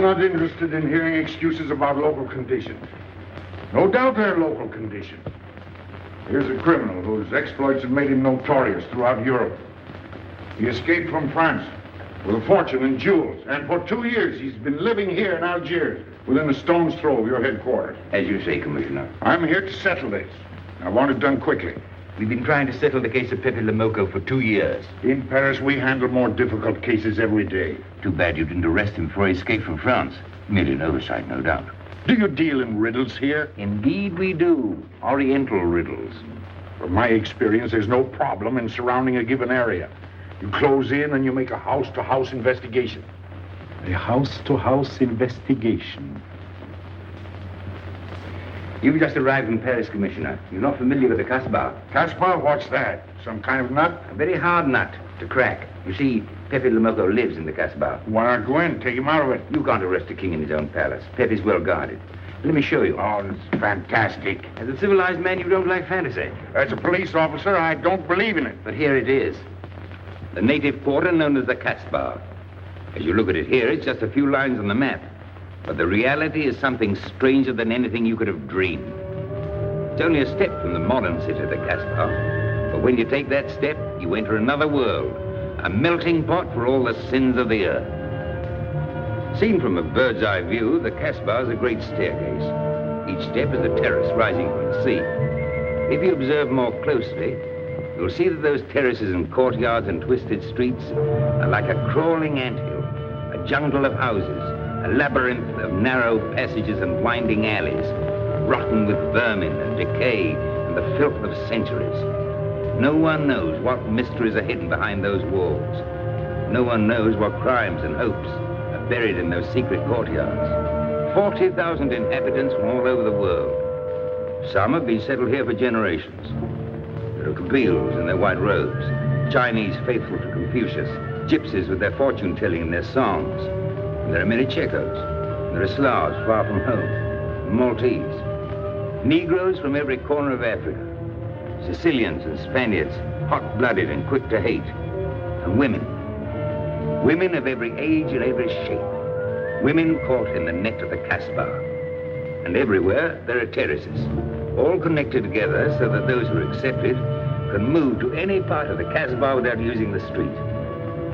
not interested in hearing excuses about local conditions. No doubt they're local conditions. Here's a criminal whose exploits have made him notorious throughout Europe. He escaped from France with a fortune in jewels, and for 2 years he's been living here in Algiers, within a stone's throw of your headquarters. As you say, Commissioner. I'm here to settle this. I want it done quickly. We've been trying to settle the case of Pepe Lemoko for 2 years. In Paris, we handle more difficult cases every day. Too bad you didn't arrest him before he escaped from France. Merely an oversight, no doubt. Do you deal in riddles here? Indeed we do. Oriental riddles. From my experience, there's no problem in surrounding a given area. You close in and you make a house-to-house investigation. A house-to-house investigation. You've just arrived in Paris, Commissioner. You're not familiar with the Casbah. Casbah? What's that? Some kind of nut? A very hard nut to crack. You see, Pepe Lemoko lives in the Casbah. Why not go in? Take him out of it. You can't arrest a king in his own palace. Pepe's well guarded. Let me show you. Oh, it's fantastic. As a civilized man, you don't like fantasy. As a police officer, I don't believe in it. But here it is. The native quarter known as the Casbah. As you look at it here, it's just a few lines on the map. But the reality is something stranger than anything you could have dreamed. It's only a step from the modern city, the Casbah. But when you take that step, you enter another world. A melting pot for all the sins of the earth. Seen from a bird's eye view, the Casbah is a great staircase. Each step is a terrace rising from the sea. If you observe more closely, you'll see that those terraces and courtyards and twisted streets are like a crawling anthill, a jungle of houses, a labyrinth of narrow passages and winding alleys, rotten with vermin and decay and the filth of centuries. No one knows what mysteries are hidden behind those walls. No one knows what crimes and hopes are buried in those secret courtyards. 40,000 inhabitants from all over the world. Some have been settled here for generations. There are Kabyles in their white robes, Chinese faithful to Confucius, gypsies with their fortune-telling and their songs. And there are many Checos. There are Slavs far from home, Maltese, Negroes from every corner of Africa, Sicilians and Spaniards, hot-blooded and quick to hate, and women. Women of every age and every shape. Women caught in the net of the Casbah. And everywhere there are terraces, all connected together so that those who are accepted can move to any part of the Casbah without using the street.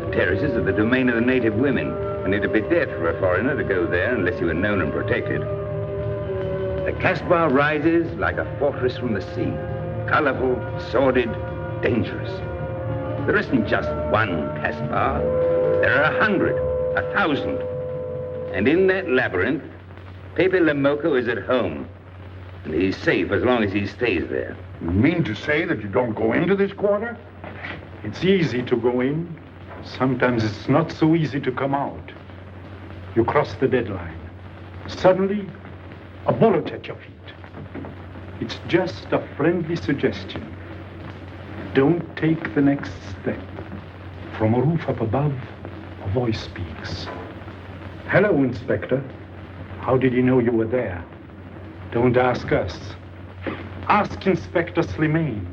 The terraces are the domain of the native women, and it'd be dead for a foreigner to go there unless he were known and protected. The Casbah rises like a fortress from the sea, colorful, sordid, dangerous. There isn't just one Casbah. There are 100, 1,000. And in that labyrinth, Pepe Lemoko is at home. And he's safe as long as he stays there. You mean to say that you don't go into this quarter? It's easy to go in. Sometimes it's not so easy to come out. You cross the deadline. Suddenly, a bullet at your feet. It's just a friendly suggestion. Don't take the next step. From a roof up above, a voice speaks. Hello, Inspector. How did he know you were there? Don't ask us. Ask Inspector Slimane.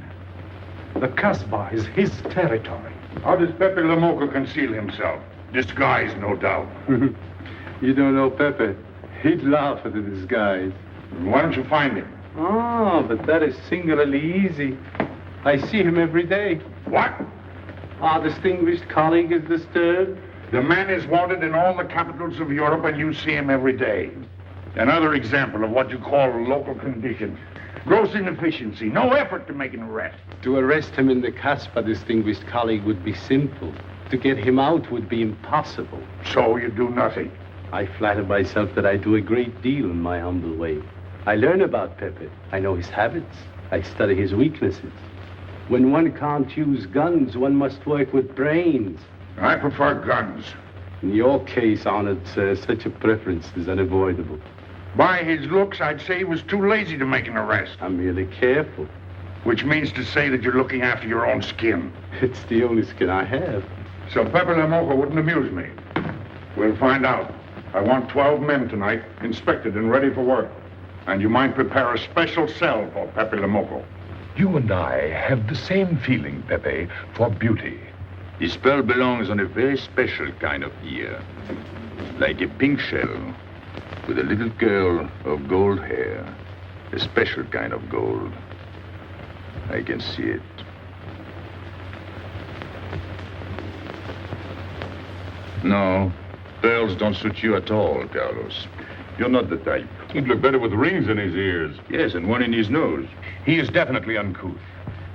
The Casbah is his territory. How does Pepe Lemoko conceal himself? Disguise, no doubt. You don't know Pepe. He'd laugh at the disguise. Why don't you find him? Oh, but that is singularly easy. I see him every day. What? Our distinguished colleague is disturbed. The man is wanted in all the capitals of Europe, and you see him every day. Another example of what you call local conditions. Gross inefficiency, no effort to make an arrest. To arrest him in the Casbah, distinguished colleague, would be simple. To get him out would be impossible. So you do nothing. I flatter myself that I do a great deal in my humble way. I learn about Pepe. I know his habits. I study his weaknesses. When one can't use guns, one must work with brains. I prefer guns. In your case, honored sir, such a preference is unavoidable. By his looks, I'd say he was too lazy to make an arrest. I'm merely careful. Which means to say that you're looking after your own skin. It's the only skin I have. So Pepe Lemoko wouldn't amuse me. We'll find out. I want 12 men tonight, inspected and ready for work. And you might prepare a special cell for Pepe Lemoko. You and I have the same feeling, Pepe, for beauty. This pearl belongs on a very special kind of ear. Like a pink shell, with a little curl of gold hair. A special kind of gold. I can see it. No, pearls don't suit you at all, Carlos. You're not the type. He'd look better with rings in his ears. Yes, and one in his nose. He is definitely uncouth.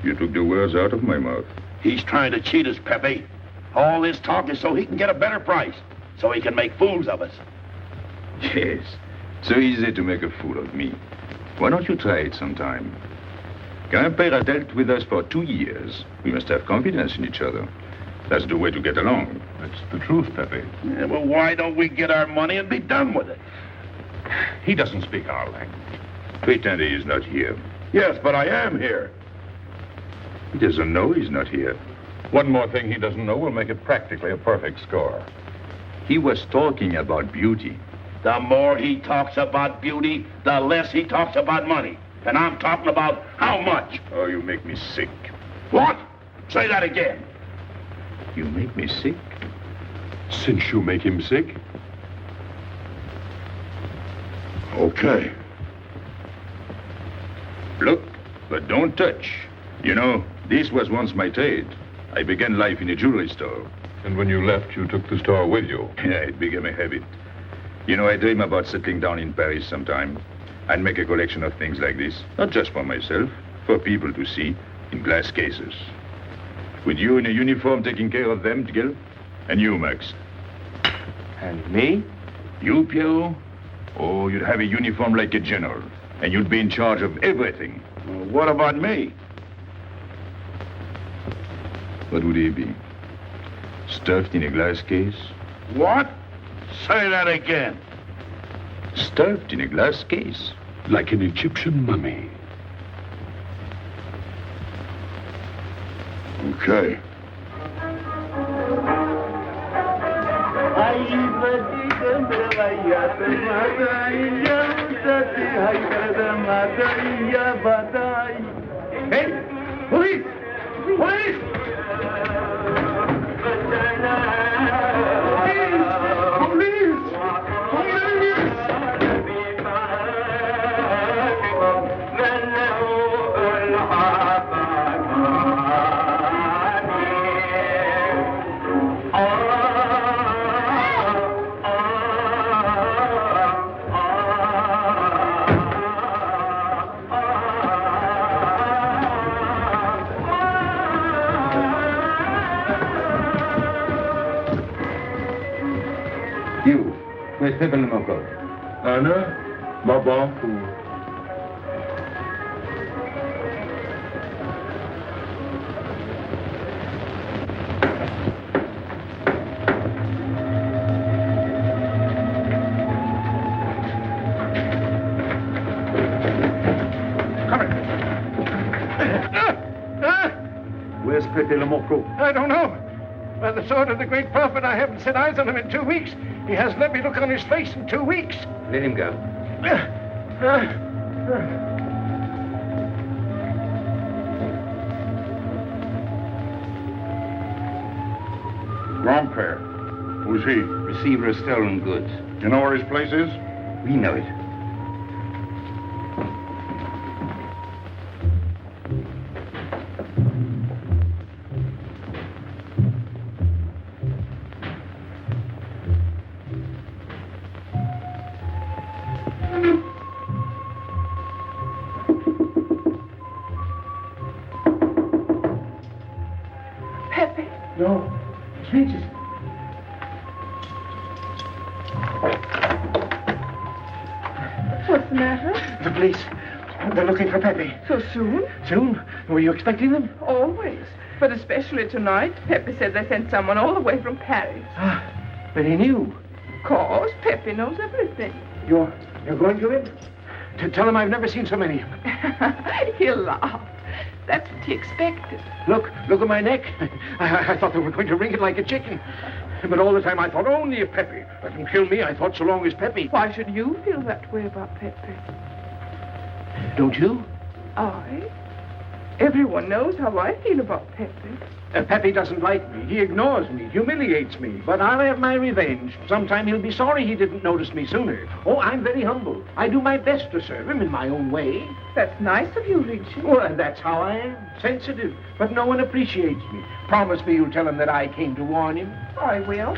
You took the words out of my mouth. He's trying to cheat us, Pepe. All this talk is so he can get a better price, so he can make fools of us. Yes, so easy to make a fool of me. Why don't you try it sometime? Grandpère has dealt with us for 2 years. We must have confidence in each other. That's the way to get along. That's the truth, Pepe. Yeah, well, why don't we get our money and be done with it? He doesn't speak our language. Pretend he is not here. Yes, but I am here. He doesn't know he's not here. One more thing he doesn't know will make it practically a perfect score. He was talking about beauty. The more he talks about beauty, the less he talks about money. And I'm talking about how much. Oh, you make me sick. What? Say that again. You make me sick? Since you make him sick? Okay. Look, but don't touch. You know, this was once my trade. I began life in a jewelry store. And when you left, you took the store with you. Yeah, it became a habit. You know, I dream about settling down in Paris sometime and make a collection of things like this. Not just for myself, for people to see in glass cases. With you in a uniform taking care of them, Gil? And you, Max? And me? You, Pierrot? Oh, you'd have a uniform like a general. And you'd be in charge of everything. Well, what about me? What would he be? Stuffed in a glass case? What? Say that again. Stuffed in a glass case? Like an Egyptian mummy. Okay. Hey! Police! Police! You, where's Pepe le Moco? Anna, Baba. Where's Pepe le Moco? I don't know. By the sword of the great prophet, I haven't set eyes on him in 2 weeks. He hasn't let me look on his face in 2 weeks. Let him go. Grandpère. Who's he? Receiver of stolen goods. You know where his place is? We know it. Pepe. No. Strangers. What's the matter? The police. They're looking for Pepe. So soon? Soon? Were you expecting them? Always. But especially tonight. Pepe said they sent someone all the way from Paris. Ah, but he knew. Of course, Pepe knows everything. You're going to him? To tell him I've never seen so many. He'll laugh. That's what he expected. Look at my neck. I thought they were going to ring it like a chicken. But all the time I thought only of Pepe. Let them kill me, I thought so long as Pepe. Why should you feel that way about Pepe? Don't you? I? Everyone knows how I feel about Pepe. Pepe doesn't like me. He ignores me, humiliates me. But I'll have my revenge. Sometime he'll be sorry he didn't notice me sooner. Oh, I'm very humble. I do my best to serve him in my own way. That's nice of you, Richard. Well, and that's how I am. Sensitive. But no one appreciates me. Promise me you'll tell him that I came to warn him. I will.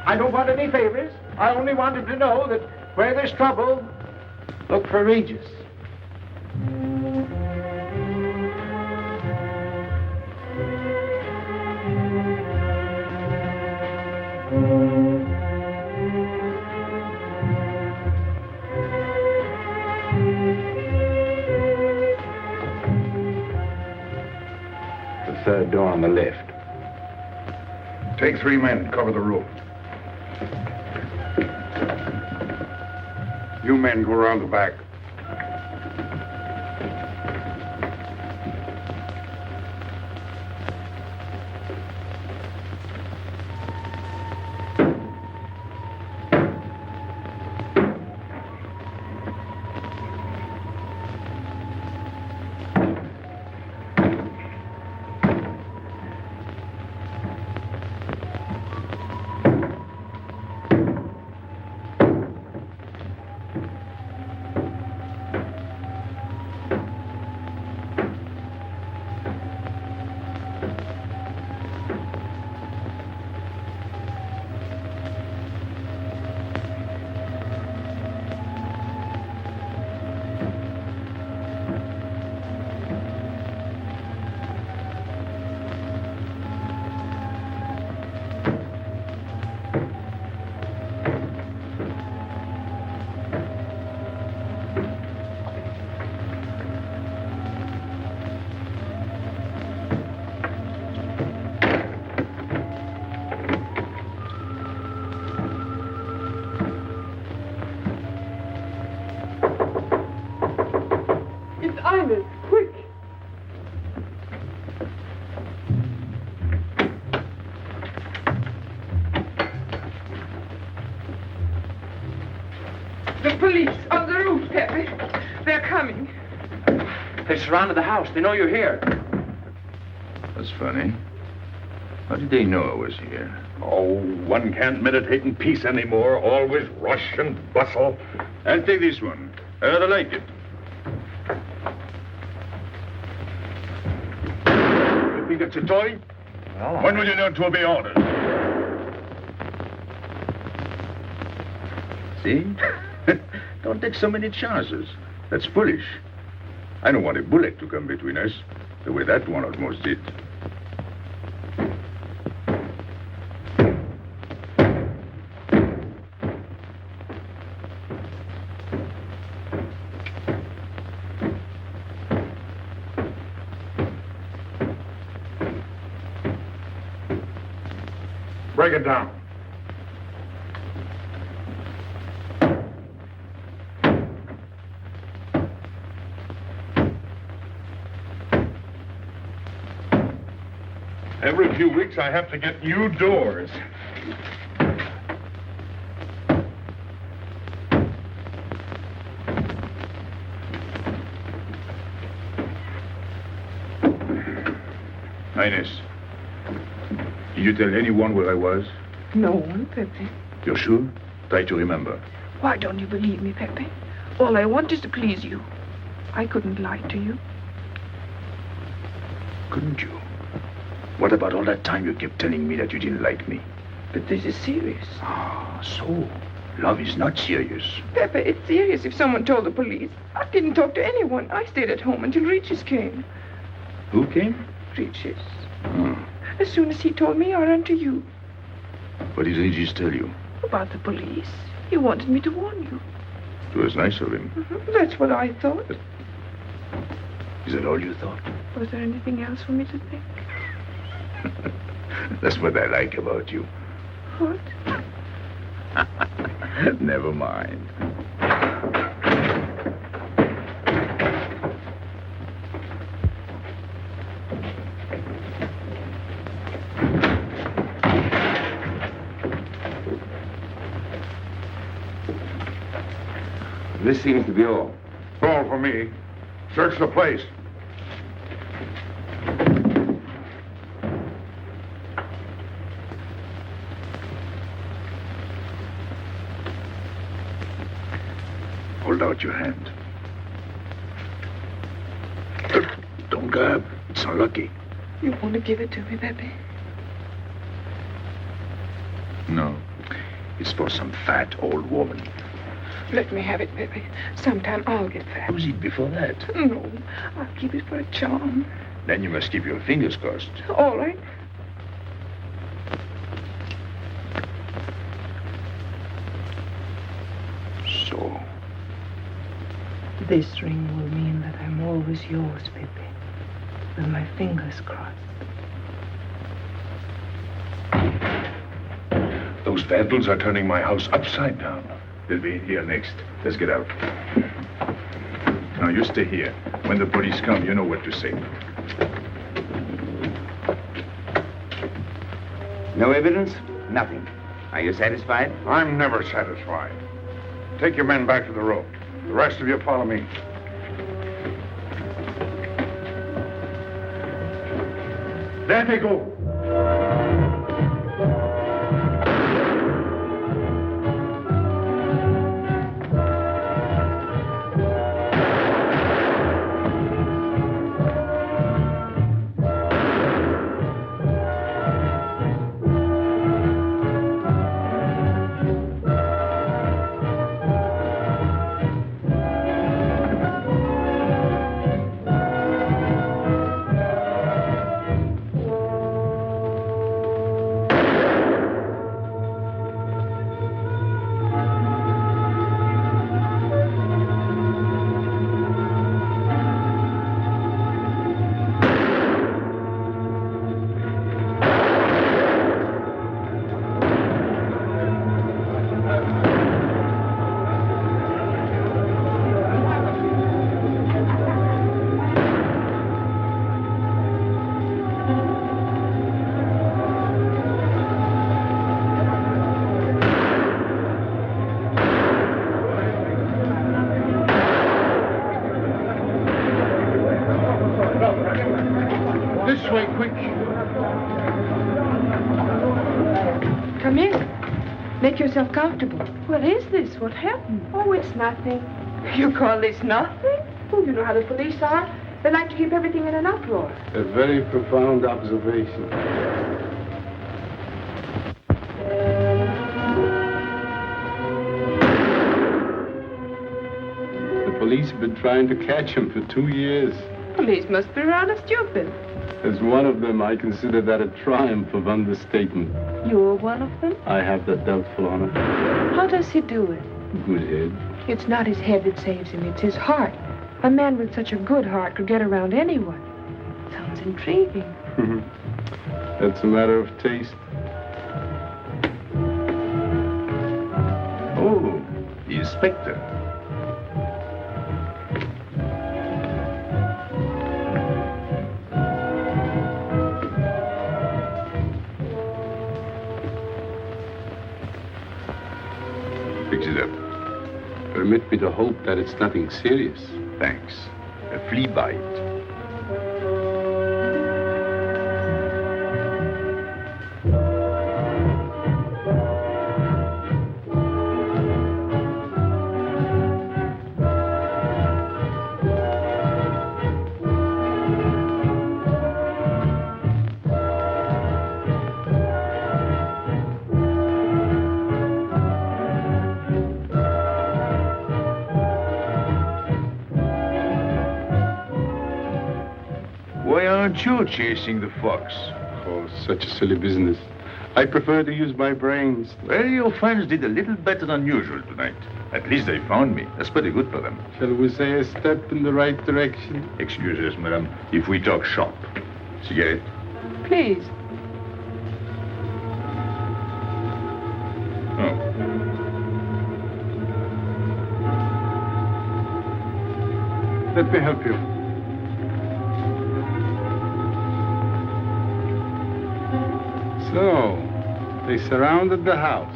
I don't want any favors. I only want him to know that where there's trouble, look for Regis. The third door on the left. Take 3 men, cover the room. You men go around the back. Quick! The police on the roof, Pepe. They're coming. They surrounded the house. They know you're here. That's funny. How did they know I was here? Oh, one can't meditate in peace anymore. Always rush and bustle. I'll take this one. I rather like it. You think it's a toy? When will you learn to obey orders? See? Don't take so many chances. That's foolish. I don't want a bullet to come between us, the way that one almost did. Break it down. Every few weeks I have to get new doors. Highness, did you tell anyone where I was? No one, Pepe. You're sure? Try to remember. Why don't you believe me, Pepe? All I want is to please you. I couldn't lie to you. Couldn't you? What about all that time you kept telling me that you didn't like me? But this is serious. Ah, so love is not serious. Pepe, it's serious if someone told the police. I didn't talk to anyone. I stayed at home until Regis came. Who came? Regis. Oh. As soon as he told me, I ran to you. What did Regis tell you? About the police. He wanted me to warn you. It was nice of him. That's what I thought. Is that all you thought? Was there anything else for me to think? That's what I like about you. What? Never mind. This seems to be all. All for me. Search the place. out your hand. Don't grab. It's unlucky. You want to give it to me, Pepe? No. It's for some fat old woman. Let me have it, Pepe. Sometime I'll get fat. Use it before that. No, I'll keep it for a charm. Then you must keep your fingers crossed. All right. So. This ring will mean that I'm always yours, Pepe. With my fingers crossed. Those vandals are turning my house upside down. They'll be in here next. Let's get out. Now, you stay here. When the police come, you know what to say. No evidence? Nothing. Are you satisfied? I'm never satisfied. Take your men back to the road. The rest of you follow me. There they go. This way, quick. Come in. Make yourself comfortable. What is this? What happened? Oh, it's nothing. You call this nothing? Oh, you know how the police are. They like to keep everything in an uproar. A very profound observation. The police have been trying to catch him for 2 years. Police must be rather stupid. As one of them, I consider that a triumph of understatement. You're one of them? I have that doubtful honor. How does he do it? Good head. It's not his head that saves him, it's his heart. A man with such a good heart could get around anyone. Sounds intriguing. That's a matter of taste. Oh, the inspector. Fix it up. Permit me to hope that it's nothing serious. Thanks. A flea bite. Why aren't you chasing the fox? Oh, such a silly business. I prefer to use my brains. Well, your friends did a little better than usual tonight. At least they found me. That's pretty good for them. Shall we say a step in the right direction? Excuse us, madame, if we talk shop. Cigarette? Please. Oh. Let me help you. So, they surrounded the house.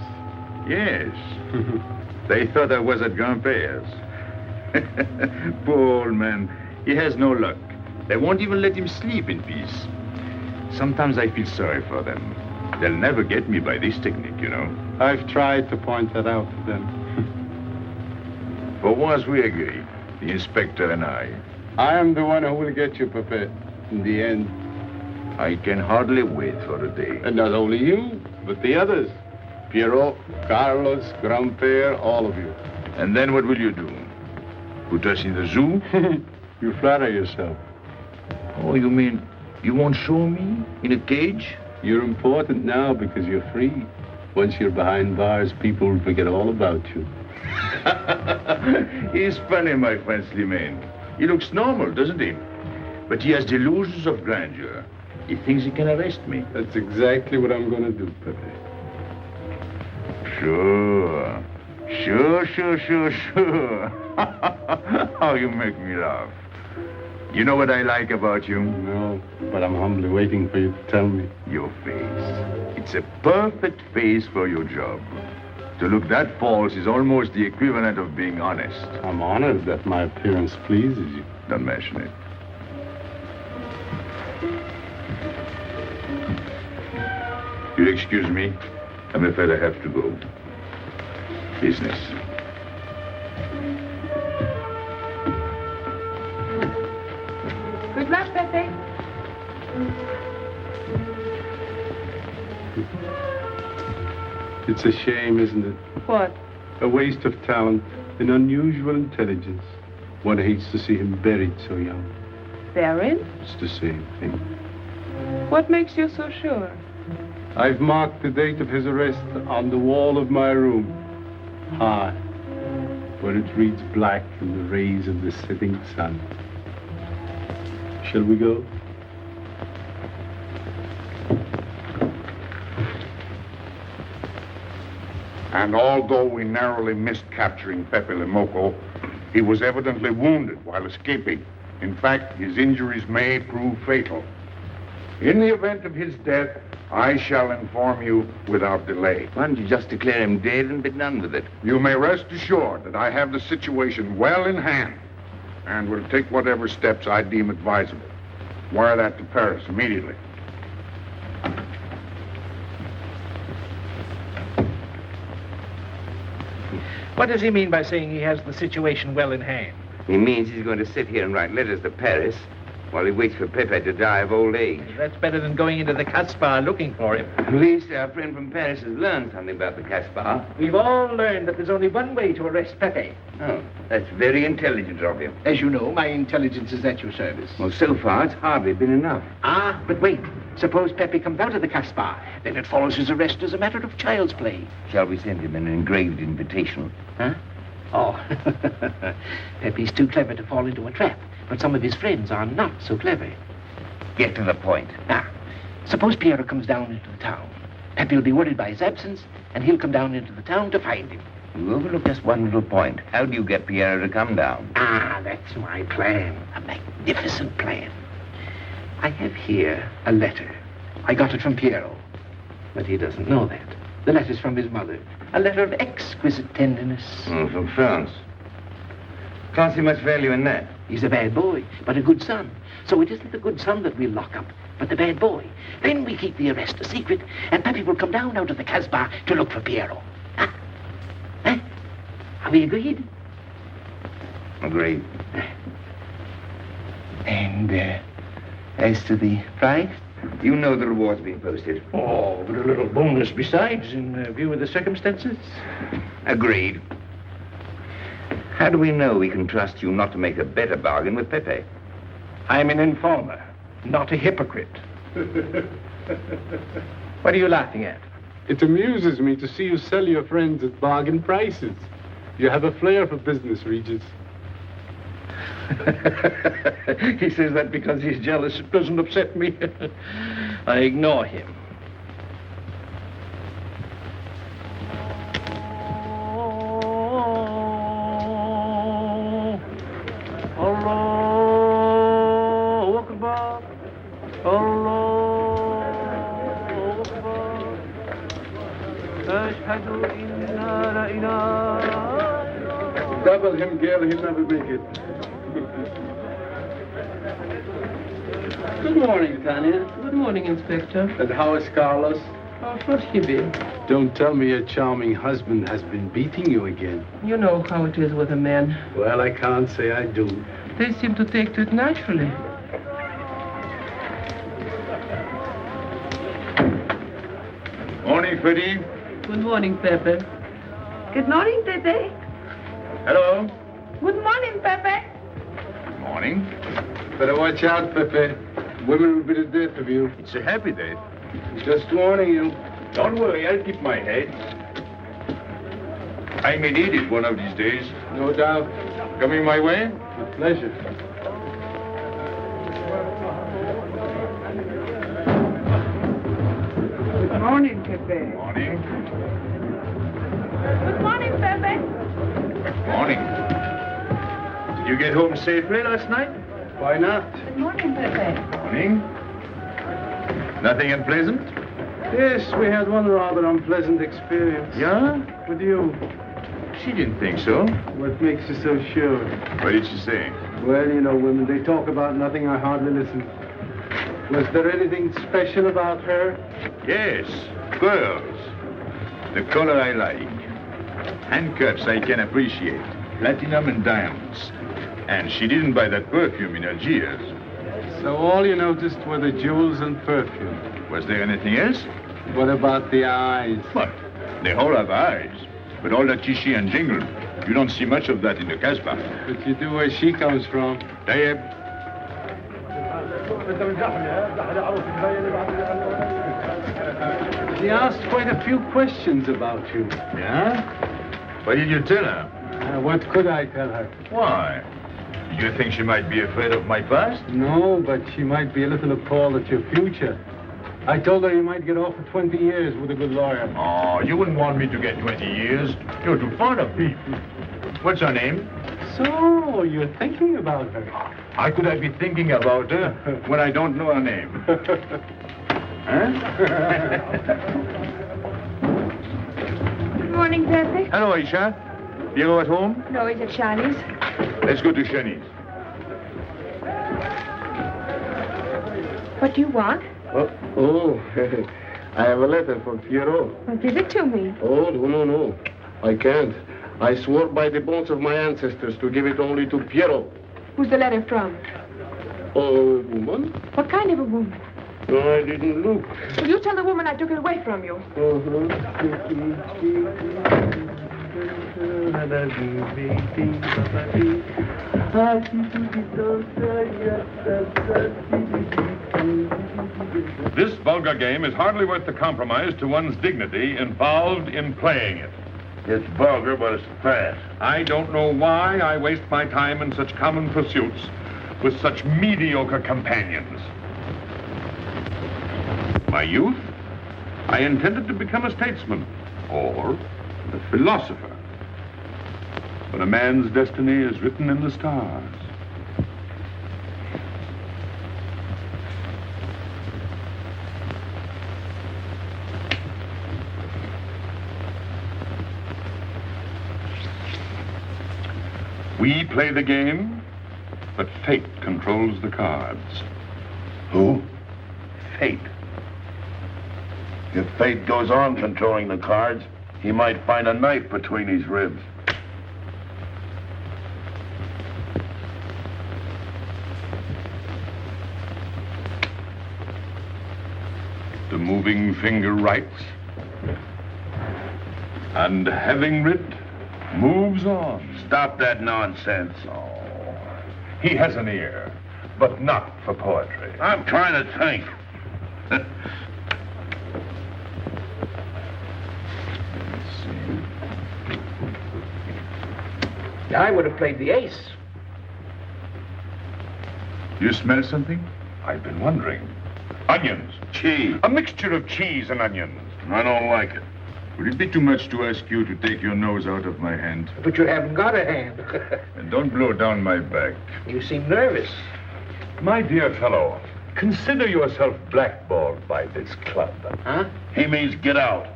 Yes. They thought I was at Grandpère's. Poor old man. He has no luck. They won't even let him sleep in peace. Sometimes I feel sorry for them. They'll never get me by this technique, you know. I've tried to point that out to them. For once we agree, the inspector and I. I am the one who will get you, Pepe, in the end. I can hardly wait for the day. And not only you, but the others. Piero, Carlos, Grandpere, all of you. And then what will you do? Put us in the zoo? You flatter yourself. Oh, you mean you won't show me in a cage? You're important now because you're free. Once you're behind bars, people will forget all about you. He's funny, my friend Slimane. He looks normal, doesn't he? But he has delusions of grandeur. He thinks he can arrest me. That's exactly what I'm going to do, Pepe. Sure. Sure. How you make me laugh. You know what I like about you? No, but I'm humbly waiting for you to tell me. Your face. It's a perfect face for your job. To look that false is almost the equivalent of being honest. I'm honored that my appearance pleases you. Don't mention it. You'll excuse me. I'm afraid I have to go. Business. Good luck, Pepe. It's a shame, isn't it? What? A waste of talent, an unusual intelligence. One hates to see him buried so young. Buried? It's the same thing. What makes you so sure? I've marked the date of his arrest on the wall of my room. High, where it reads black in the rays of the setting sun. Shall we go? And although we narrowly missed capturing Pepe Lemoco, he was evidently wounded while escaping. In fact, his injuries may prove fatal. In the event of his death, I shall inform you without delay. Why don't you just declare him dead and be done with it? You may rest assured that I have the situation well in hand and will take whatever steps I deem advisable. Wire that to Paris immediately. What does he mean by saying he has the situation well in hand? He means he's going to sit here and write letters to Paris while he waits for Pepe to die of old age. That's better than going into the Casbah looking for him. At least our friend from Paris has learned something about the Casbah. We've all learned that there's only one way to arrest Pepe. Oh, that's very intelligent of you. As you know, my intelligence is at your service. Well, so far, it's hardly been enough. Ah, but wait. Suppose Pepe comes out of the Casbah. Then it follows his arrest as a matter of child's play. Shall we send him an engraved invitation? Huh? Oh, Pepe's too clever to fall into a trap, but some of his friends are not so clever. Get to the point. Now, suppose Piero comes down into the town. Pepe will be worried by his absence, and he'll come down into the town to find him. You overlook just one little point. How do you get Piero to come down? Ah, that's my plan. A magnificent plan. I have here a letter. I got it from Piero, but he doesn't know that. The letter's from his mother. A letter of exquisite tenderness. Oh, from France. Can't see much value in that. He's a bad boy, but a good son. So it isn't the good son that we'll lock up, but the bad boy. Then we keep the arrest a secret, and Pepe will come down out of the Casbah to look for Piero. Huh? Huh? Are we agreed? Agreed. And, as to the prize? You know the reward's been posted. Oh, but a little bonus besides, in view of the circumstances. Agreed. How do we know we can trust you not to make a better bargain with Pepe? I'm an informer, not a hypocrite. What are you laughing at? It amuses me to see you sell your friends at bargain prices. You have a flair for business, Regis. He says that because he's jealous. It doesn't upset me. I ignore him. Allahu Akbar. Allahu Akbar. Ashhadu inna la ilaha. Double him, girl, he'll never make it. Good morning, Tanya. Good morning, Inspector. And how is Carlos? Oh, what he be? Don't tell me your charming husband has been beating you again. You know how it is with a man. Well, I can't say I do. They seem to take to it naturally. Morning, Freddie. Good morning, Pepe. Good morning, Pepe. Hello. Good morning, Pepe. Morning. Better watch out, Pepe. Women will be the death of you. It's a happy day. Just warning you. Don't worry, I'll keep my head. I may need it one of these days. No doubt. Coming my way? With pleasure. Good morning, Pepe. Morning. Good morning, Pepe. Morning. Did you get home safely last night? Why not? Good morning, Pepe. Morning. Nothing unpleasant? Yes, we had one rather unpleasant experience. Yeah? With you. She didn't think so. What makes you so sure? What did she say? Well, you know, women, they talk about nothing. I hardly listen. Was there anything special about her? Yes, pearls. The color I like. Handcuffs I can appreciate. Platinum and diamonds. And she didn't buy that perfume in Algiers. So all you noticed were the jewels and perfume. Was there anything else? What about the eyes? What? They all have eyes. But all that chichi and jingle, you don't see much of that in the Casbah. But you do where she comes from. Tayyib. She asked quite a few questions about you. Yeah? What did you tell her? What could I tell her? Why? Did you think she might be afraid of my past? No, but she might be a little appalled at your future. I told her you might get off for 20 years with a good lawyer. Oh, you wouldn't want me to get 20 years. You're too fond of me. What's her name? So, you're thinking about her. How could I be thinking about her when I don't know her name? Huh? Good morning, Pepe. Hello, Aisha. Piero at home? No, he's at Shani's. Let's go to Shani's. What do you want? Oh, I have a letter for Piero. Well, give it to me. Oh, no. I can't. I swore by the bones of my ancestors to give it only to Piero. Who's the letter from? Oh, woman? What kind of a woman? No, I didn't look. Will you tell the woman I took it away from you? This vulgar game is hardly worth the compromise to one's dignity involved in playing it. It's vulgar, but it's fast. I don't know why I waste my time in such common pursuits with such mediocre companions. My youth, I intended to become a statesman or a philosopher. But a man's destiny is written in the stars. We play the game, but fate controls the cards. Who? Fate. If fate goes on controlling the cards, he might find a knife between his ribs. The moving finger writes, and having writ, moves on. Stop that nonsense. Oh, he has an ear, but not for poetry. I'm trying to think. I would have played the ace. You smell something? I've been wondering. Onions. Cheese. A mixture of cheese and onions. I don't like it. Would it be too much to ask you to take your nose out of my hand? But you haven't got a hand. And don't blow down my back. You seem nervous. My dear fellow, consider yourself blackballed by this club. Huh? He means get out.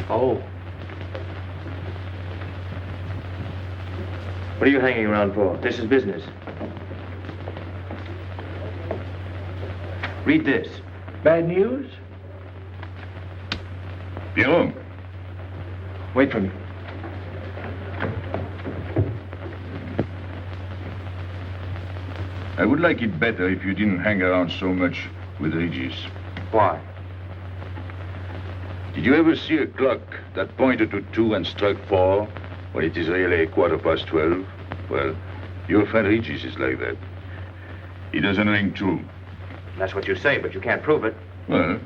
Oh. What are you hanging around for? This is business. Read this. Bad news? Pierrot. Wait for me. I would like it better if you didn't hang around so much with Regis. Why? Did you ever see a clock that pointed to 2 and struck 4 when it is really 12:15? Well, your friend Regis is like that. He doesn't ring true. That's what you say, but you can't prove it. Well,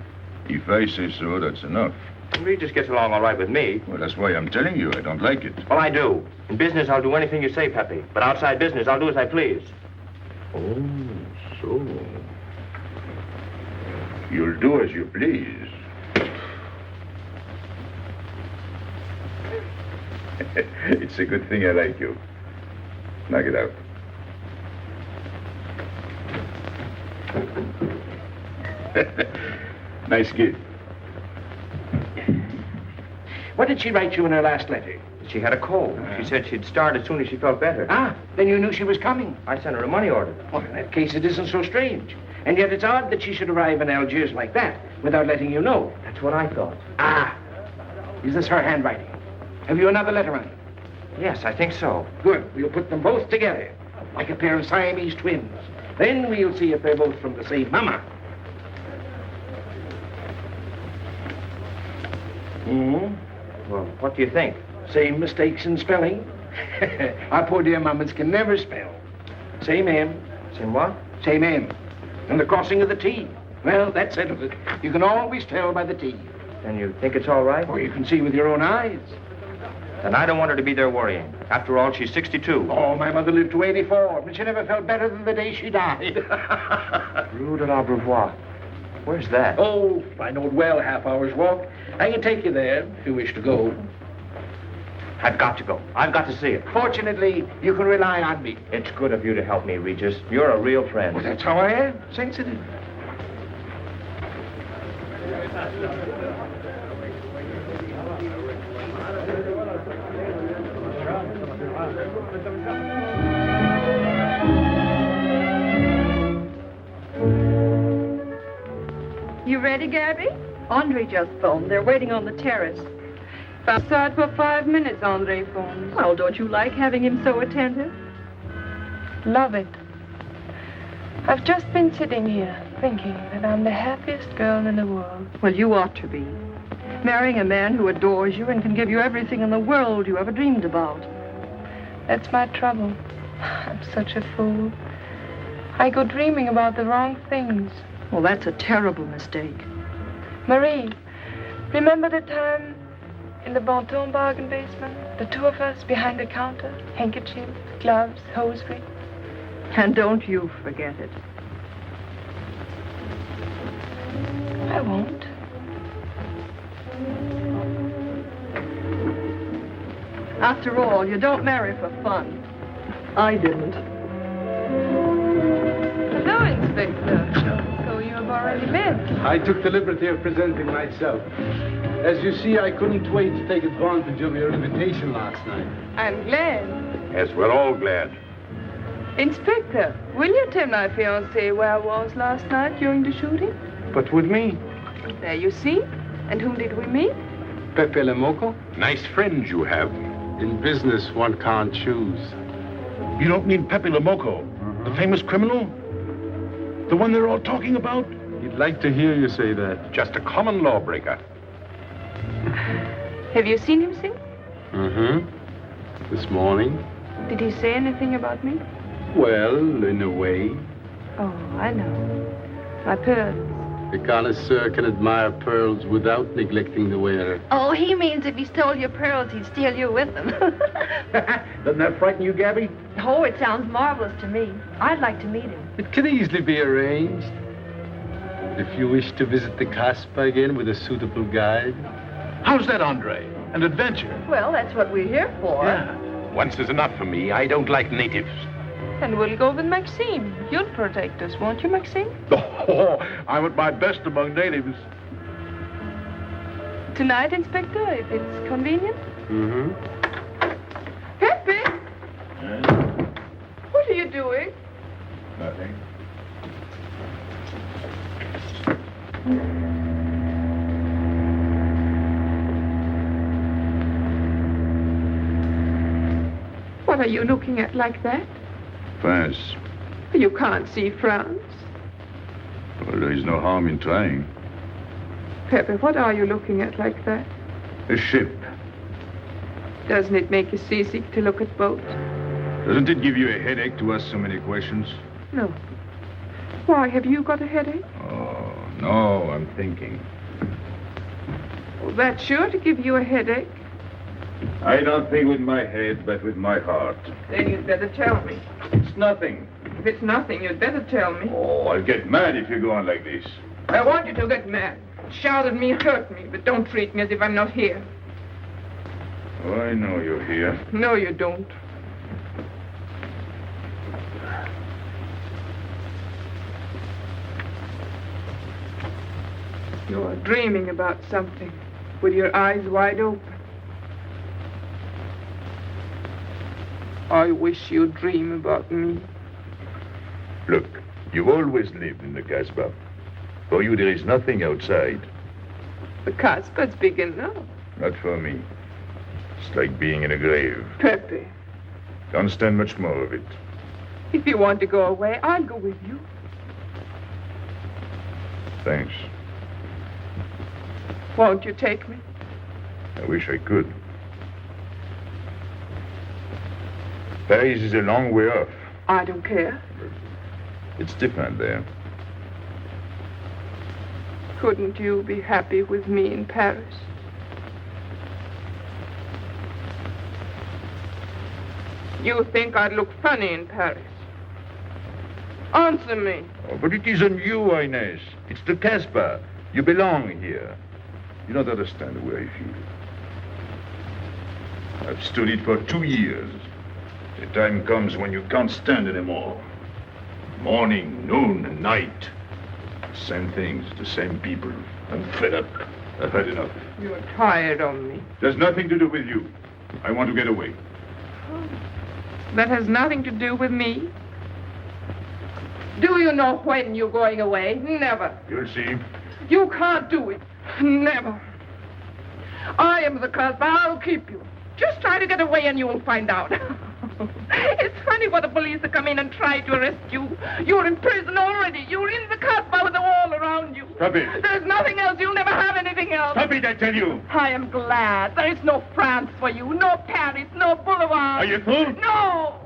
if I say so, that's enough. Regis gets along all right with me. Well, that's why I'm telling you I don't like it. Well, I do. In business, I'll do anything you say, Pepe. But outside business, I'll do as I please. Oh, so. You'll do as you please. It's a good thing I like you. Knock it out. Nice kid. What did she write you in her last letter? She had a cold. She said she'd start as soon as she felt better. Ah, then you knew she was coming. I sent her a money order. Well, in that case, it isn't so strange. And yet it's odd that she should arrive in Algiers like that without letting you know. That's what I thought. Ah, is this her handwriting? Have you another letter on it? Yes, I think so. Good. We'll put them both together, like a pair of Siamese twins. Then we'll see if they're both from the same mama. Well, what do you think? Same mistakes in spelling. Our poor dear mamas can never spell. Same M. Same what? Same M. And the crossing of the T. Well, that settles it. You can always tell by the T. Then you think it's all right? Or you can see with your own eyes. Then I don't want her to be there worrying. After all, she's 62. Oh, my mother lived to 84, but she never felt better than the day she died. Rue de l'Abreuvoir. Where's that? Oh, I know it well, half hour's walk. I can take you there if you wish to go. I've got to go. I've got to see it. Fortunately, you can rely on me. It's good of you to help me, Regis. You're a real friend. Well, that's how I am. Sensitive. You ready, Gabby? Andre just phoned. They're waiting on the terrace. Outside for 5 minutes, Andre phones. Well, don't you like having him so attentive? Love it. I've just been sitting here thinking that I'm the happiest girl in the world. Well, you ought to be. Marrying a man who adores you and can give you everything in the world you ever dreamed about. That's my trouble. I'm such a fool. I go dreaming about the wrong things. Well, that's a terrible mistake. Marie, remember the time in the Bonton bargain basement? The two of us behind the counter, handkerchiefs, gloves, hosiery. And don't you forget it. I won't. After all, you don't marry for fun. I didn't. Hello, Inspector. So you have already met. I took the liberty of presenting myself. As you see, I couldn't wait to take advantage of your invitation last night. I'm glad. Yes, we're all glad. Inspector, will you tell my fiancé where I was last night during the shooting? But with me, There you see. And whom did we meet? Pepe Le Moco. Nice friends you have. In business, one can't choose. You don't mean Pepe Le Moco, the famous criminal? The one they're all talking about? He'd like to hear you say that. Just a common lawbreaker. Have you seen him sing? Mm-hmm. This morning. Did he say anything about me? Well, in a way. Oh, I know. My pearls. The connoisseur can admire pearls without neglecting the wearer. Oh, he means if he stole your pearls, he'd steal you with them. Doesn't that frighten you, Gabby? Oh, it sounds marvelous to me. I'd like to meet him. It can easily be arranged. If you wish to visit the Casbah again with a suitable guide. How's that, Andre? An adventure? Well, that's what we're here for. Once is enough for me. I don't like natives. And we'll go with Maxime. You'll protect us, won't you, Maxime? Oh, I'm at my best among natives. Tonight, Inspector, if it's convenient. Mm-hmm. Pepe! What are you doing? Nothing. What are you looking at like that? France. You can't see France. Well, there is no harm in trying. Pepe, what are you looking at like that? A ship. Doesn't it make you seasick to look at boats? Doesn't it give you a headache to ask so many questions? No. Why, have you got a headache? Oh, no, I'm thinking. Well, that's sure to give you a headache. I don't think with my head, but with my heart. Then you'd better tell me. It's nothing. If it's nothing, you'd better tell me. Oh, I'll get mad if you go on like this. I want you to get mad. Shout at me, hurt me, but don't treat me as if I'm not here. Oh, I know you're here. No, you don't. You're dreaming about something with your eyes wide open. I wish you'd dream about me. Look, you've always lived in the Casbah. For you, there is nothing outside. The Casbah's big enough. Not for me. It's like being in a grave. Pepe, Can't stand much more of it. if you want to go away, I'll go with you. Thanks. Won't you take me? I wish I could. Paris is a long way off. I don't care. It's different there. Couldn't you be happy with me in Paris? You think I'd look funny in Paris? Answer me. Oh, but it isn't you, Inez. It's the Casbah. You belong here. You don't understand the way I feel. I've stood it for 2 years. The time comes when you can't stand anymore. Morning, noon, and night. Same things, the same people. I'm fed up. I've had enough. You're tired of me. There's nothing to do with you. I want to get away. That has nothing to do with me. Do you know when you're going away? Never. You'll see. You can't do it. Never. I am the Casbah. I'll keep you. Just try to get away and you'll find out. It's funny what the police will come in and try to arrest you. You're in prison already. You're in the Casbah with the wall around you. Stop it. There's nothing else. You'll never have anything else. Stop it, I tell you. I am glad. There is no France for you. No Paris. No Boulevard. Are you through? No.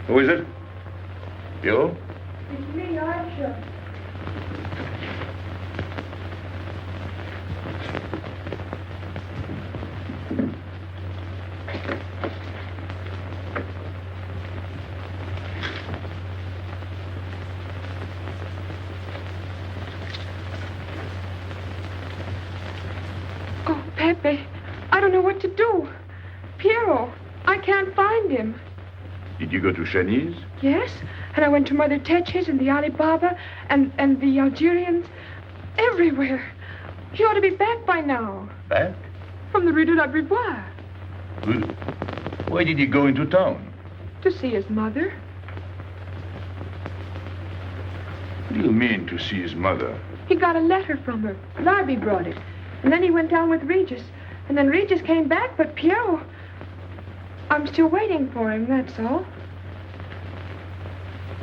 Who is it? You? It's me, Archer. Oh, Pepe, I don't know what to do. Piero, I can't find him. Did you go to Shani's? Yes, and I went to Mother Tetch's and the Alibaba and the Algerians. Everywhere. He ought to be back by now. Back? From the Rue de la Brivoire. Why did he go into town? To see his mother. What do you mean, to see his mother? He got a letter from her. Larby brought it. And then he went down with Regis. And then Regis came back, but Piero... I'm still waiting for him, that's all.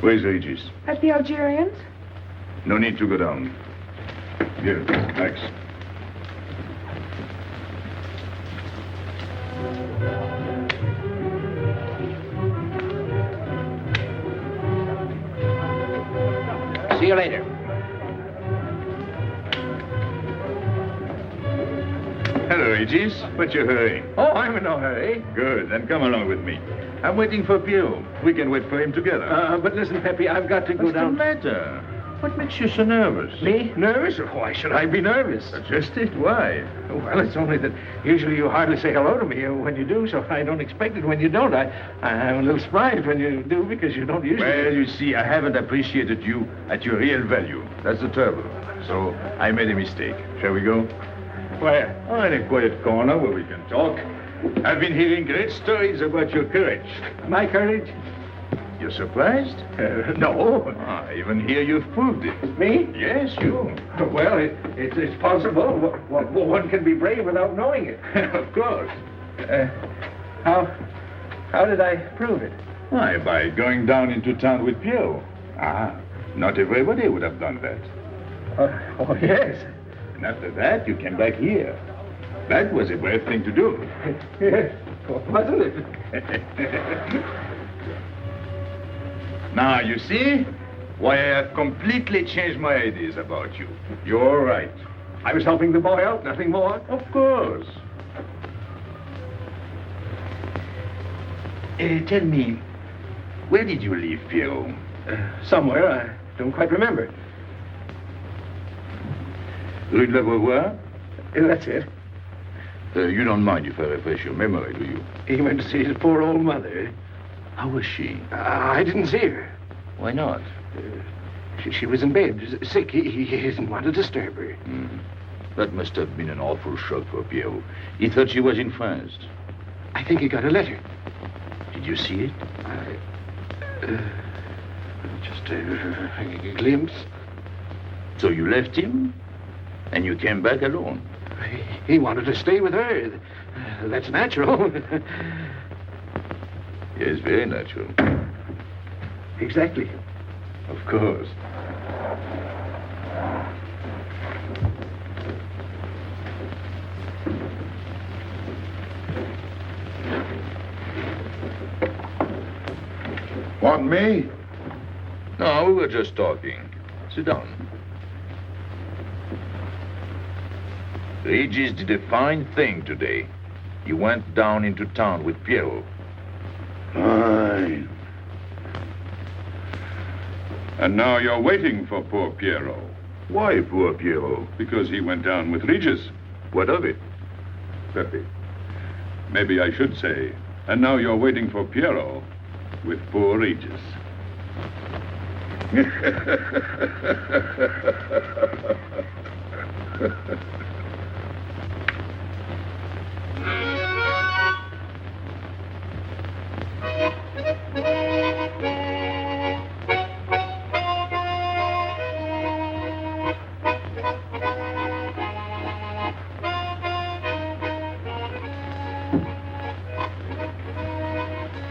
Where's Regis? At the Algerians. No need to go down. Here, Max. See you later. Hello, Regis. What's your hurry? Oh, I'm in no hurry. Good, then come along with me. I'm waiting for Piero. We can wait for him together. But listen, Pepe, I've got to go What's down. the matter? What makes you so nervous? Me? Nervous? Why should I be nervous? Just it. Why? Well, it's only that usually you hardly say hello to me when you do, so I don't expect it when you don't. I'm a little surprised when you do because you don't usually. Well, you see, I haven't appreciated you at your real value. That's the trouble. So I made a mistake. Shall we go? Where? Oh, in a quiet corner where we can talk. I've been hearing great stories about your courage. My courage? You're surprised? No. I even hear you've proved it. Me? Yes, you. Well, it's possible. One can be brave without knowing it. Of course. How did I prove it? Why, by going down into town with Pierrot. Not everybody would have done that. Oh, yes. And after that, you came back here. That was a brave thing to do. Yes, wasn't it? Now, you see why I have completely changed my ideas about you. You're right. I was helping the boy out, nothing more. Of course. Tell me, where did you leave Pierrot? Somewhere, I don't quite remember. Rue de la Beauvoir? That's it. You don't mind if I refresh your memory, do you? He went to see his poor old mother. How was she? I didn't see her. Why not? She was in bed, sick. He didn't want to disturb her. That must have been an awful shock for Pierrot. He thought she was in France. I think he got a letter. Did you see it? Just a glimpse. So you left him, and you came back alone? He wanted to stay with her. That's natural. Yes, very natural. Exactly. Of course. Want me? No, we were just talking. Sit down. Regis did a fine thing today. He went down into town with Pierrot. Fine. And now you're waiting for poor Pierrot. Why poor Pierrot? Because he went down with Regis. What of it? Pepe, maybe I should say, and now you're waiting for Pierrot with poor Regis.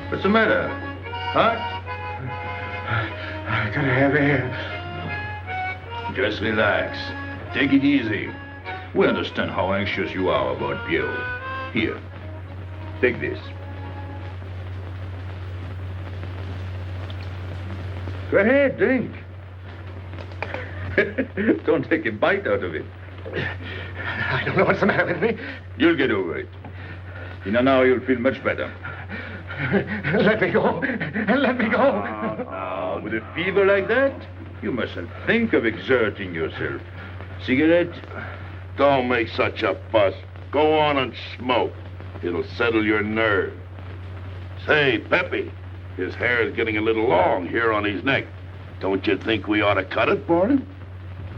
What's the matter? Hot? I gotta have air. Just relax. Take it easy. We understand how anxious you are about Pierrot. Here, take this. Go ahead, drink. Don't take a bite out of it. I don't know what's the matter with me. You'll get over it. In an hour, you'll feel much better. Let me go. Let me go. Now, with a fever like that, you mustn't think of exerting yourself. Cigarette? Don't make such a fuss. Go on and smoke. It'll settle your nerve. Say, Pepe, his hair is getting a little long here on his neck. Don't you think we ought to cut it for him?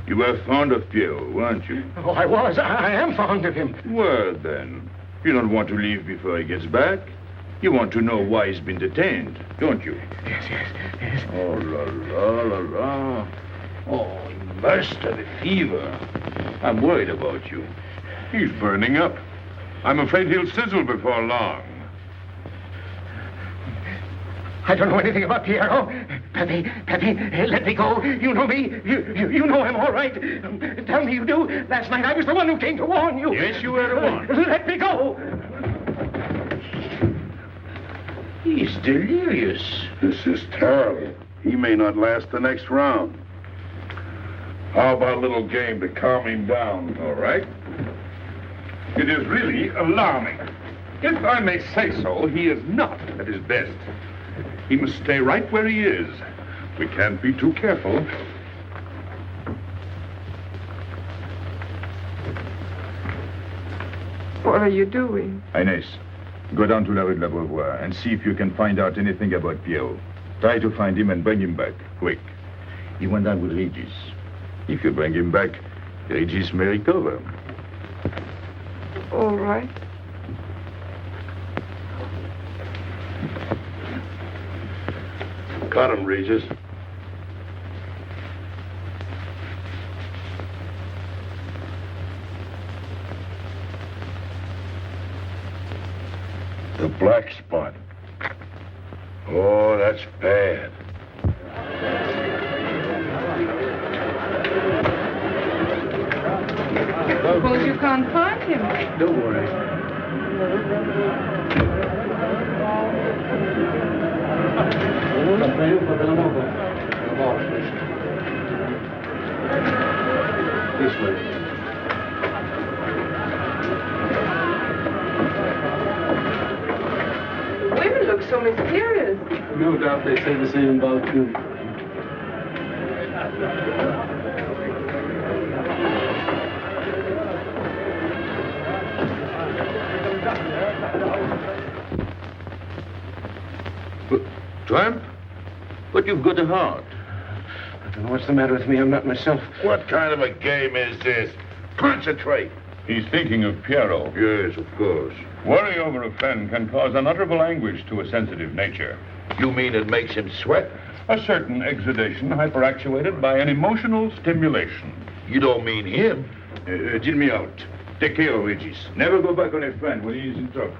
You were fond of Pierrot, weren't you? Oh, I was. I am fond of him. Well, then, you don't want to leave before he gets back. You want to know why he's been detained, don't you? Yes. Oh, la, la, la, la. Oh, he must have a fever. I'm worried about you. He's burning up. I'm afraid he'll sizzle before long. I don't know anything about Pierrot. Pepe, let me go. You know me. You know him all right. Tell me you do. Last night I was the one who came to warn you. Yes, you were the one. Let me go. He's delirious. This is terrible. He may not last the next round. How about a little game to calm him down? All right. It is really alarming. If I may say so, he is not at his best. He must stay right where he is. We can't be too careful. What are you doing? Inés, go down to La Rue de la Beauvoir and see if you can find out anything about Pierrot. Try to find him and bring him back, quick. He went out with Regis. If you bring him back, Regis may recover. All right. Got him, Regis. The black spot. Oh, that's bad. Suppose you can't find him. Don't worry. This way. Women look so mysterious. No doubt they say the same about you. Tramp? But you've got a heart. I don't know what's the matter with me. I'm not myself. What kind of a game is this? Concentrate. He's thinking of Pierrot. Yes, of course. Worry over a friend can cause unutterable anguish to a sensitive nature. You mean it makes him sweat? A certain exudation hyperactuated by an emotional stimulation. You don't mean him? Deal me out. Take care of Regis. Never go back on a friend when he is in trouble.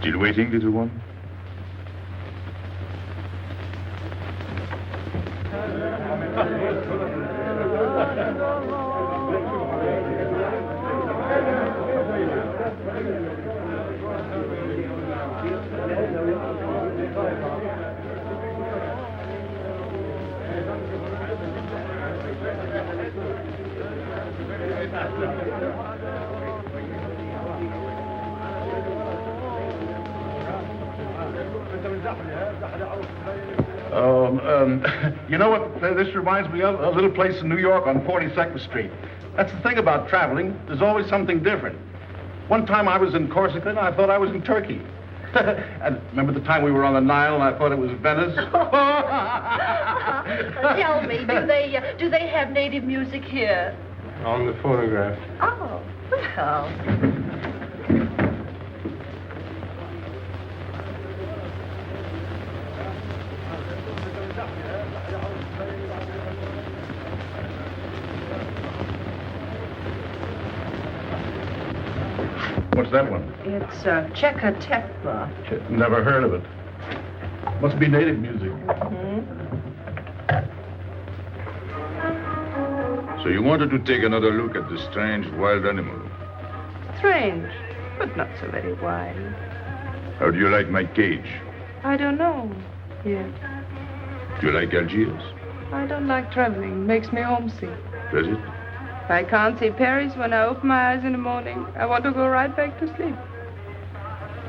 Still waiting, little one? You know what this reminds me of? A little place in New York on 42nd Street. That's the thing about traveling. There's always something different. One time I was in Corsica and I thought I was in Turkey. And remember the time we were on the Nile and I thought it was Venice? Tell me, do they have native music here? On the phonograph. Oh, well. What's that one? It's Cheka Tekla. Never heard of it. Must be native music. So you wanted to take another look at the strange wild animal. Strange, but not so very wild. How do you like my cage? I don't know yet. Do you like Algiers? I don't like traveling. Makes me homesick. Does it? If I can't see Paris when I open my eyes in the morning, I want to go right back to sleep.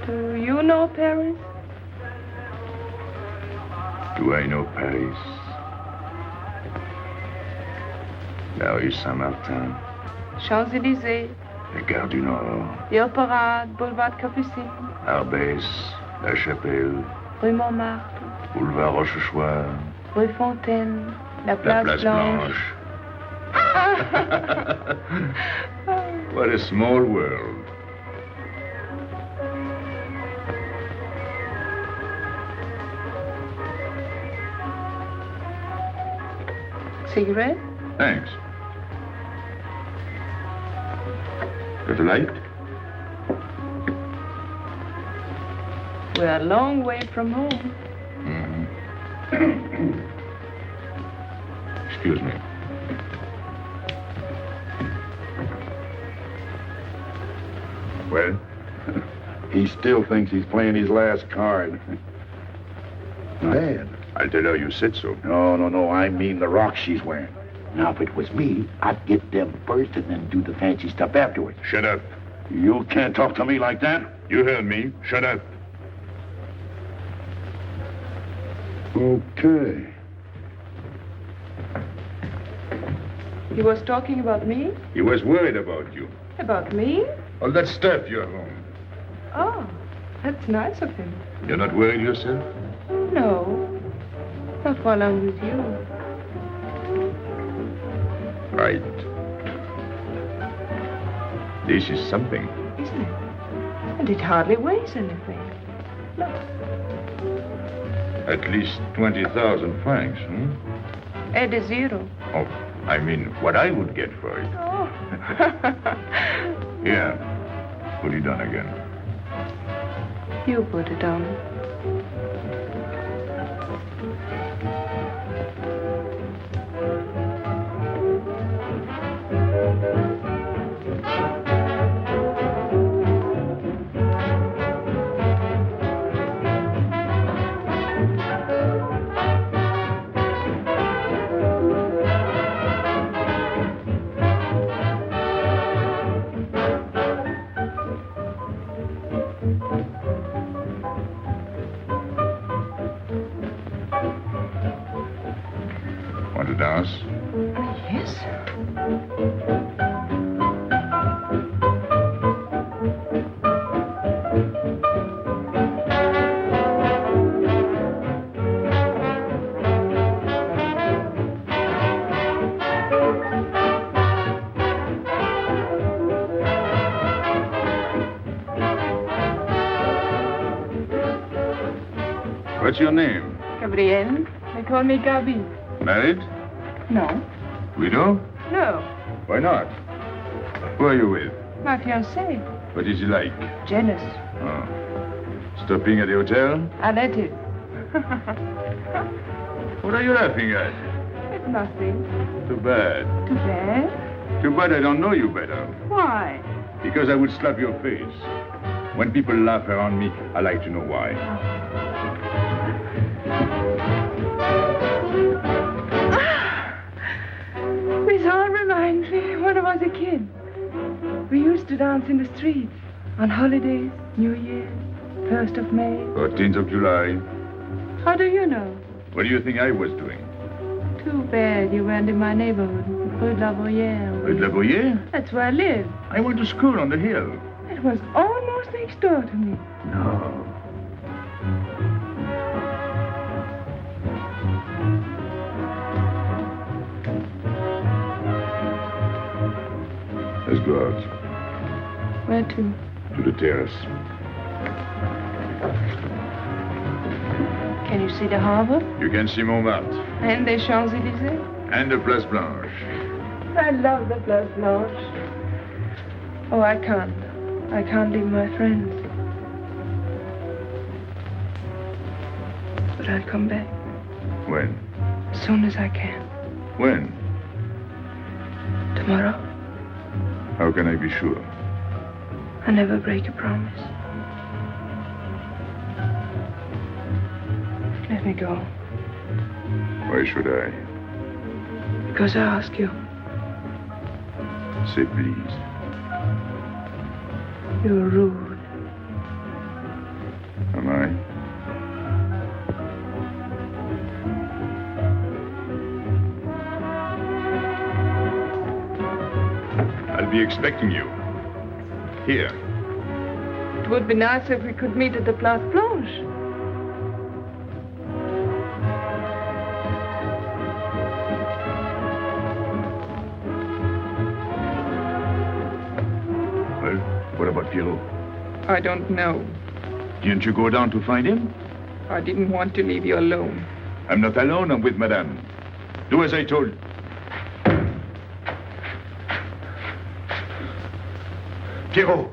Do you know Paris? Do I know Paris? La rue Saint-Martin. Champs-Élysées, La Gare du Nord. the Opera, Boulevard Capucine, Arbès. La Chapelle. Rue Montmartre, Boulevard Rochechouart. Rue Fontaine, la La Place, Place Blanche. Blanche. What a small world. Cigarette? Thanks. Got a light? We're a long way from home. Excuse me. Well, he still thinks he's playing his last card. Bad. I'll tell her you said so. No. I mean the rock she's wearing. Now, if it was me, I'd get them first and then do the fancy stuff afterwards. Shut up. You can't talk to me like that. You heard me. Shut up. Okay. He was talking about me? He was worried about you. About me? All that stuff you have on. Oh, that's nice of him. You're not worried yourself? No. Not while I'm with you. Right. This is something. Isn't it? And it hardly weighs anything. Look. At least 20,000 francs, hmm? Add a zero. Oh, I mean, what I would get for it. Oh. Here. Put it on again. You put it on. Want to dance? Yes. What's your name? Gabrielle. They call me Gabi. Married? No. Widow? No. Why not? Who are you with? My fiancé. What is he like? Jealous. Oh. Stopping at the hotel? I let him. What are you laughing at? It's nothing. Too bad. Too bad? Too bad I don't know you better. Why? Because I would slap your face. When people laugh around me, I like to know why. This all reminds me when I was a kid. We used to dance in the streets on holidays, New Year, 1st of May. 14th of July. How do you know? What do you think I was doing? Too bad you weren't in my neighborhood, Rue de la Bruyère. Rue de la Bruyère? That's where I live. I went to school on the hill. It was almost next door to me. No. Let's go out. Where to? To the terrace. Can you see the harbor? You can see Montmartre. And the Champs-Élysées? And the Place Blanche. I love the Place Blanche. Oh, I can't. I can't leave my friends. But I'll come back. When? As soon as I can. When? Tomorrow. How can I be sure? I never break a promise. Let me go. Why should I? Because I ask you. Say please. You're rude. Am I? I'll be expecting you. Here. It would be nice if we could meet at the Place Blanche. Well, what about Pierrot? I don't know. Didn't you go down to find him? I didn't want to leave you alone. I'm not alone, I'm with Madame. Do as I told. Pierrot!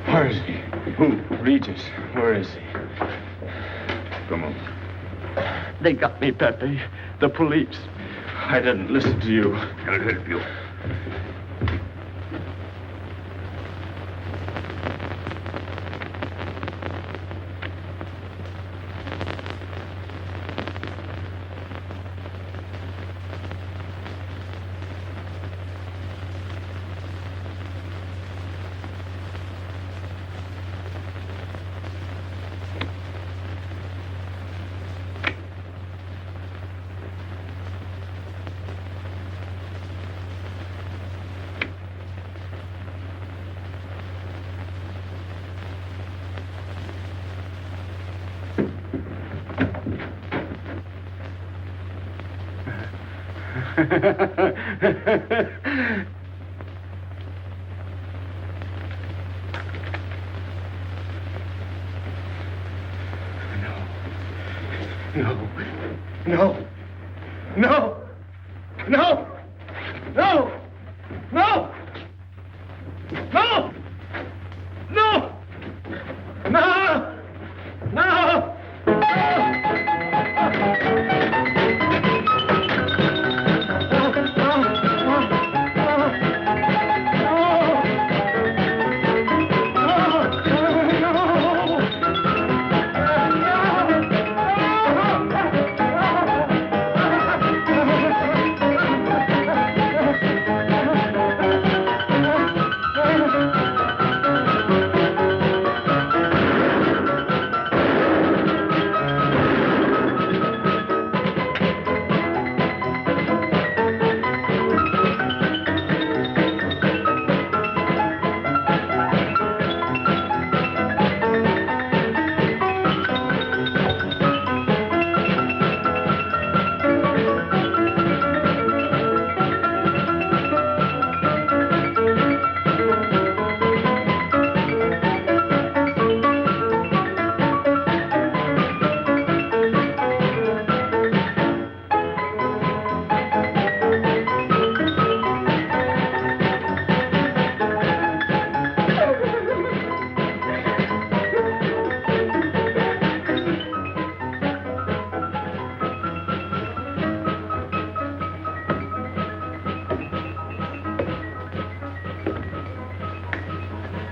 Where is he? Who? Regis. Where is he? Come on. They got me, Pepe. The police. I didn't listen to you. I'll help you. No. No. No. No. No. No. No. No. No. No.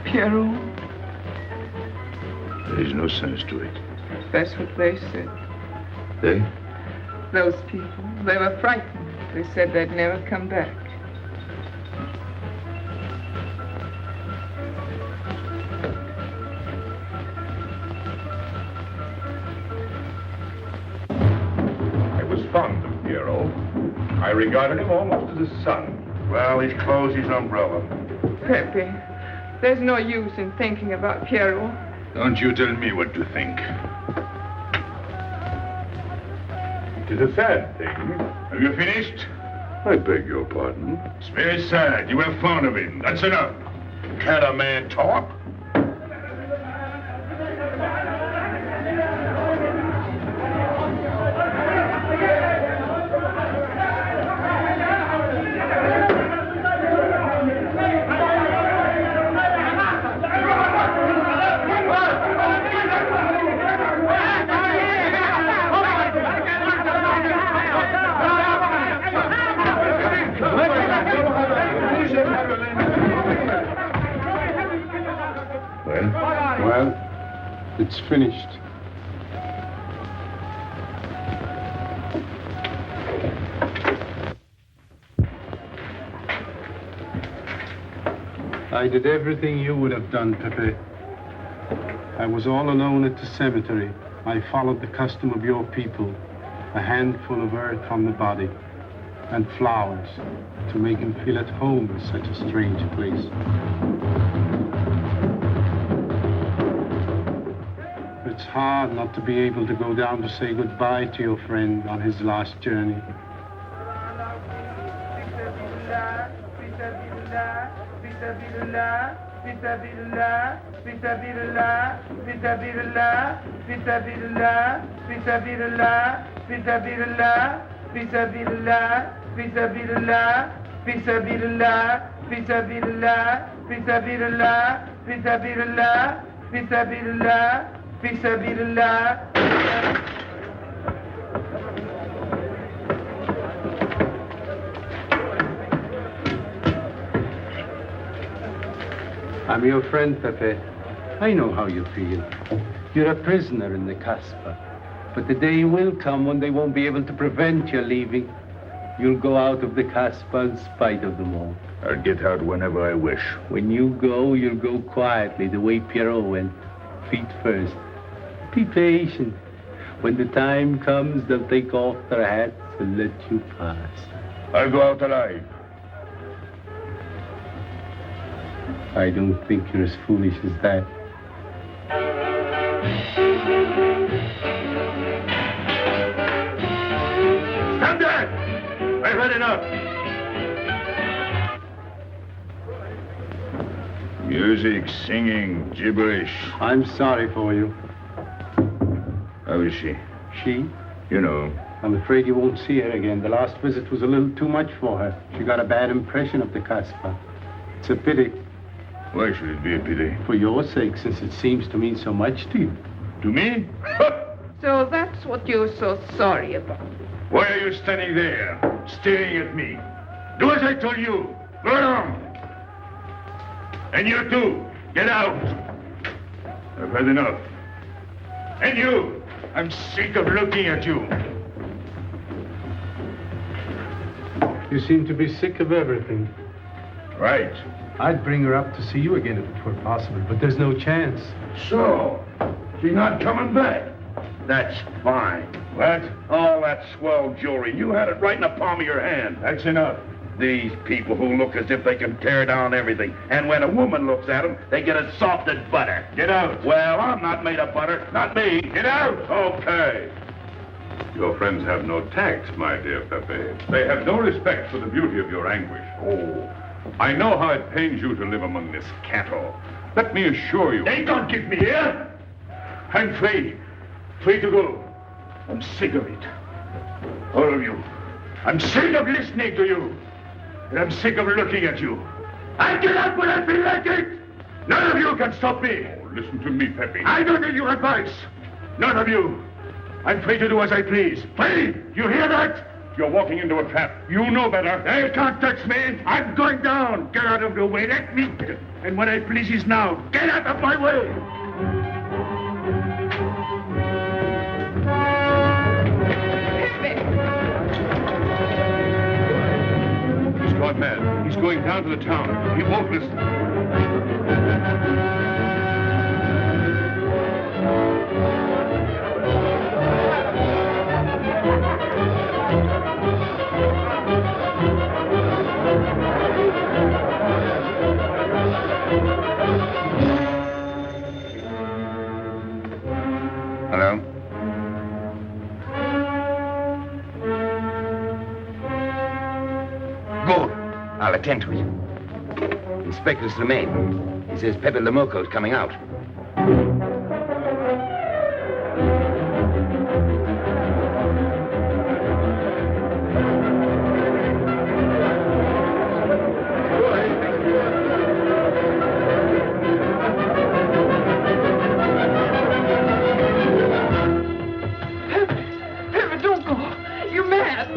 Pierrot, There is no sense to it. that's what they said. They? Those people, they were frightened. They said they'd never come back. I was fond of Pierrot. I regarded him almost as a son. Well, he's closed his umbrella. Pepe, there's no use in thinking about Pierrot. Don't you tell me what to think. It is a sad thing. Have you finished? I beg your pardon. It's very sad. You were fond of him. That's enough. Can't a man talk? Well, it's finished. I did everything you would have done, Pepe. I was all alone at the cemetery. I followed the custom of your people. A handful of earth on the body and flowers to make him feel at home in such a strange place. It's hard not to be able to go down to say goodbye to your friend on his last journey. I'm your friend, Pepe. I know how you feel. You're a prisoner in the Casbah. But the day will come when they won't be able to prevent your leaving. You'll go out of the Casbah in spite of them all. I'll get out whenever I wish. When you go, you'll go quietly, the way Pierrot went. Feet first. Be patient. When the time comes, they'll take off their hats and let you pass. I'll go out alive. I don't think you're as foolish as that. Stand there! I had enough. Music, singing, gibberish. I'm sorry for you. How is she? She? You know. I'm afraid you won't see her again. The last visit was a little too much for her. She got a bad impression of the Kasbah. It's a pity. Why should it be a pity? For your sake, since it seems to mean so much to you. To me? So that's what you're so sorry about. Why are you standing there, staring at me? Do as I told you. Go on. And you too, get out. I've had enough. And you, I'm sick of looking at you. You seem to be sick of everything. Right. I'd bring her up to see you again if it were possible, but there's no chance. So, she's not coming back. That's fine. What? All that swell jewelry, you had it right in the palm of your hand. That's enough. These people who look as if they can tear down everything. And when a woman looks at them, they get as soft as butter. Get out. Well, I'm not made of butter. Not me. Get out. Okay. Your friends have no tact, my dear Pepe. They have no respect for the beauty of your anguish. Oh, I know how it pains you to live among this cattle. Let me assure you... They don't keep me here. I'm free. Free to go. I'm sick of it. All of you. I'm sick of listening to you. And I'm sick of looking at you. I get out when I feel like it. None of you can stop me. Oh, listen to me, Pepe. I don't need your advice. None of you. I'm free to do as I please. Free! You hear that? You're walking into a trap. You know better. They can't touch me. I'm going down. Get out of the way. Let me... And what I please is now. Get out of my way. He's gone mad. He's going down to the town. He won't listen. Hello? Good. I'll attend to it. Inspector Slemaine. He says Pepe Lamoco's coming out. Pepe, don't go. You're mad.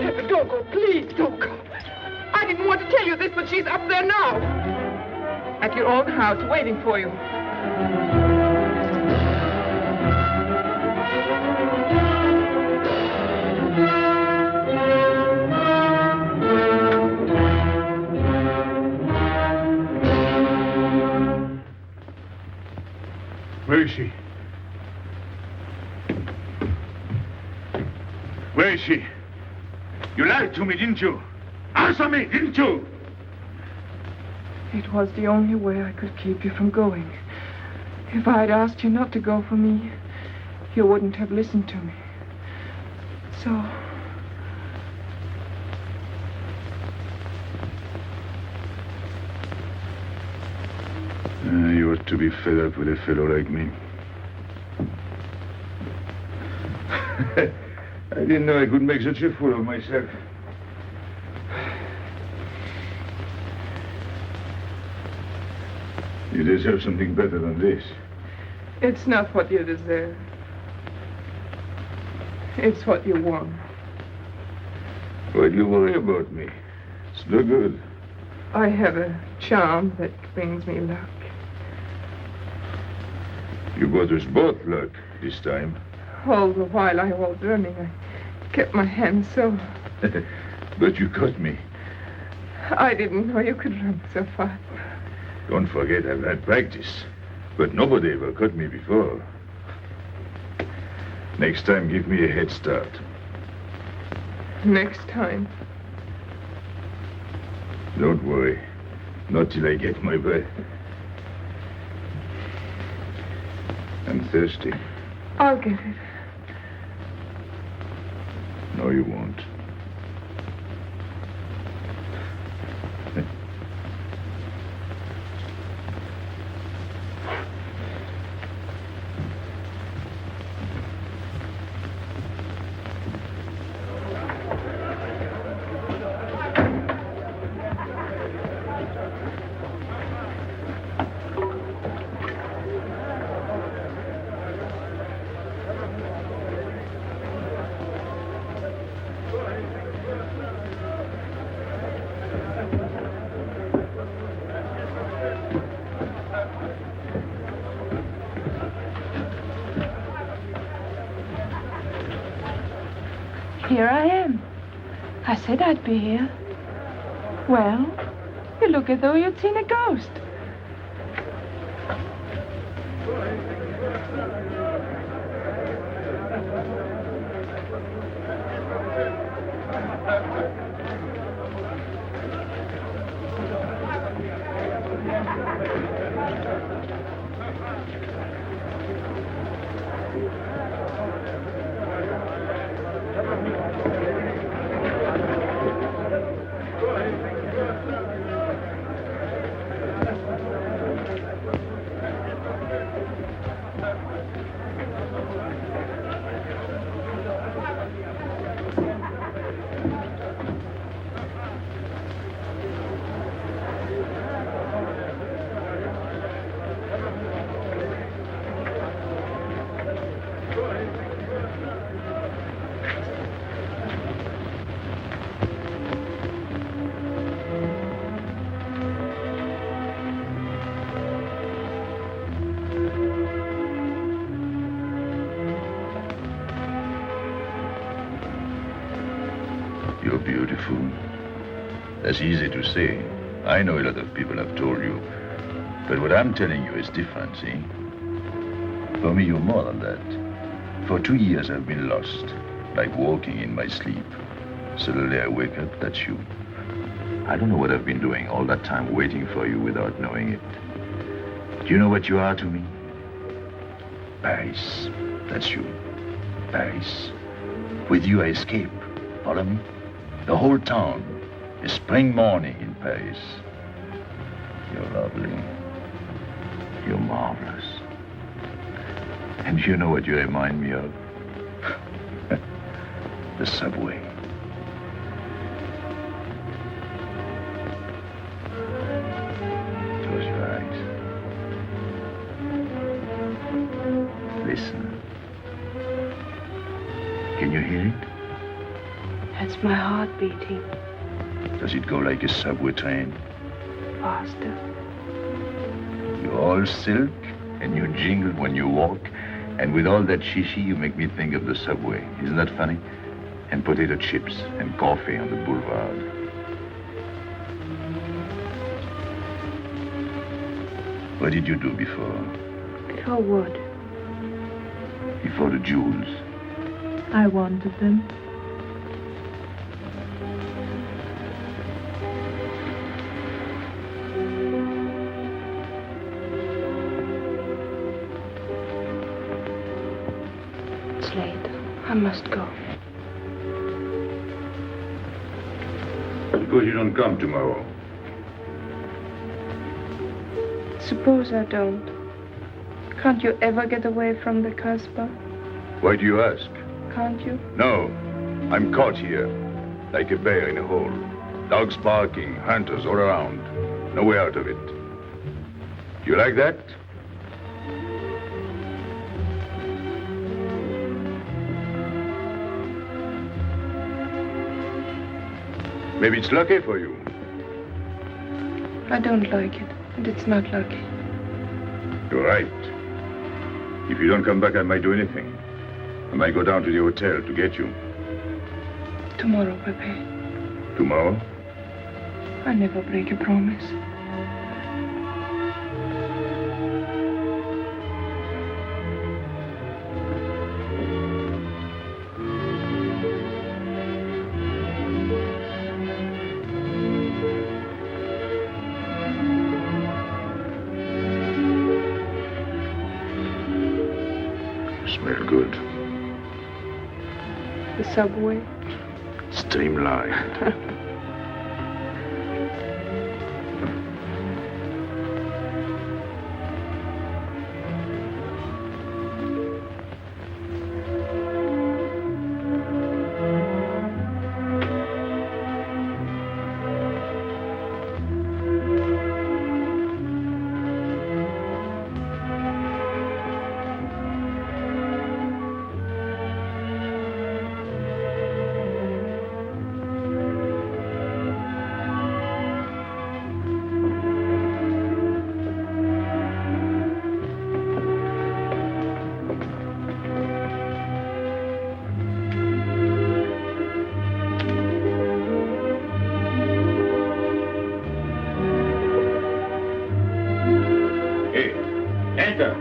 Pepe, don't go. Please, don't go. I didn't want to tell you this, but she's up there now. At your own house, waiting for you. Where is she? Where is she? You lied to me, didn't you? Answer me, didn't you? It was the only way I could keep you from going. If I'd asked you not to go for me, you wouldn't have listened to me. So... You ought to be fed up with a fellow like me. I didn't know I could make such a fool of myself. You deserve something better than this. It's not what you deserve. It's what you want. Why do you worry about me? It's no good. I have a charm that brings me luck. You brought us both luck this time. All the while I was running, I kept my hand so... But you caught me. I didn't know you could run so fast. Don't forget I've had practice. But nobody ever caught me before. Next time, give me a head start. Next time. Don't worry. Not till I get my breath. I'm thirsty. I'll get it. No, you won't. Here I am. I said I'd be here. Well, you look as though you'd seen a ghost. You're beautiful. That's easy to say. I know a lot of people have told you. But what I'm telling you is different, see? For me, you're more than that. For 2 years, I've been lost, like walking in my sleep. Suddenly, I wake up, that's you. I don't know what I've been doing all that time waiting for you without knowing it. Do you know what you are to me? Paris. That's you. Paris. With you, I escape. Follow me? The whole town. A spring morning in Paris. You're lovely. You're marvelous. And you know what you remind me of? The subway. Close your eyes. Listen. Can you hear it? That's my heart beating. Does it go like a subway train? Faster. You're all silk, and you jingle when you walk, and with all that shishi, you make me think of the subway. Isn't that funny? And potato chips and coffee on the boulevard. What did you do before? Before what? Before the jewels. I wanted them. It's late. I must go. Suppose you don't come tomorrow. Suppose I don't. Can't you ever get away from the Casbah? Why do you ask? Can't you? No. I'm caught here, like a bear in a hole. Dogs barking, hunters all around. No way out of it. You like that? Maybe it's lucky for you. I don't like it, and it's not lucky. You're right. If you don't come back, I might do anything. I might go down to the hotel to get you. Tomorrow, Pepe. Tomorrow? I never break a promise. Smell good. The subway? Streamlined. Enter.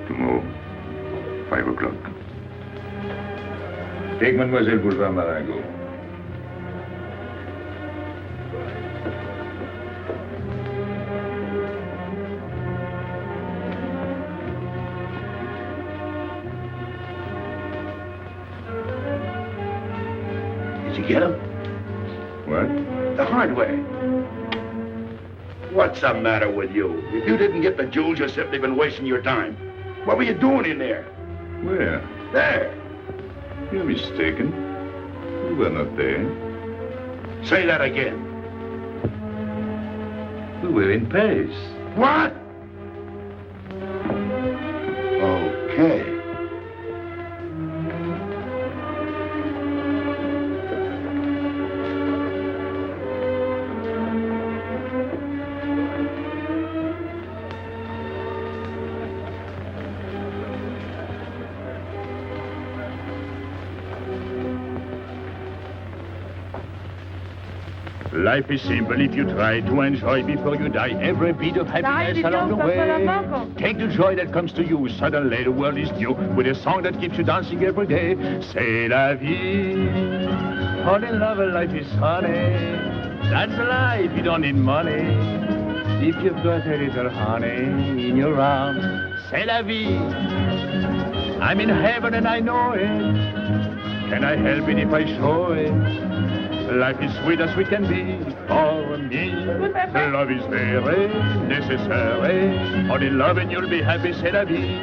Tomorrow, 5 o'clock. Take Mademoiselle Boulevard Marengo. Did you get him? What? The hardware. What's the matter with you? If you didn't get the jewels, you've simply been wasting your time. What were you doing in there? Where? There. You're mistaken. We were not there. Say that again. We were in Paris. What? Okay. Life is simple if you try to enjoy before you die every bit of happiness along the way. Take the joy that comes to you. Suddenly the world is new with a song that keeps you dancing every day. C'est la vie. Fall in love, life is funny. That's life, you don't need money. If you've got a little honey in your arms, c'est la vie. I'm in heaven and I know it. Can I help it if I show it? Life is sweet as we can be for me. Love is very necessary. Fall in love and you'll be happy, c'est la vie.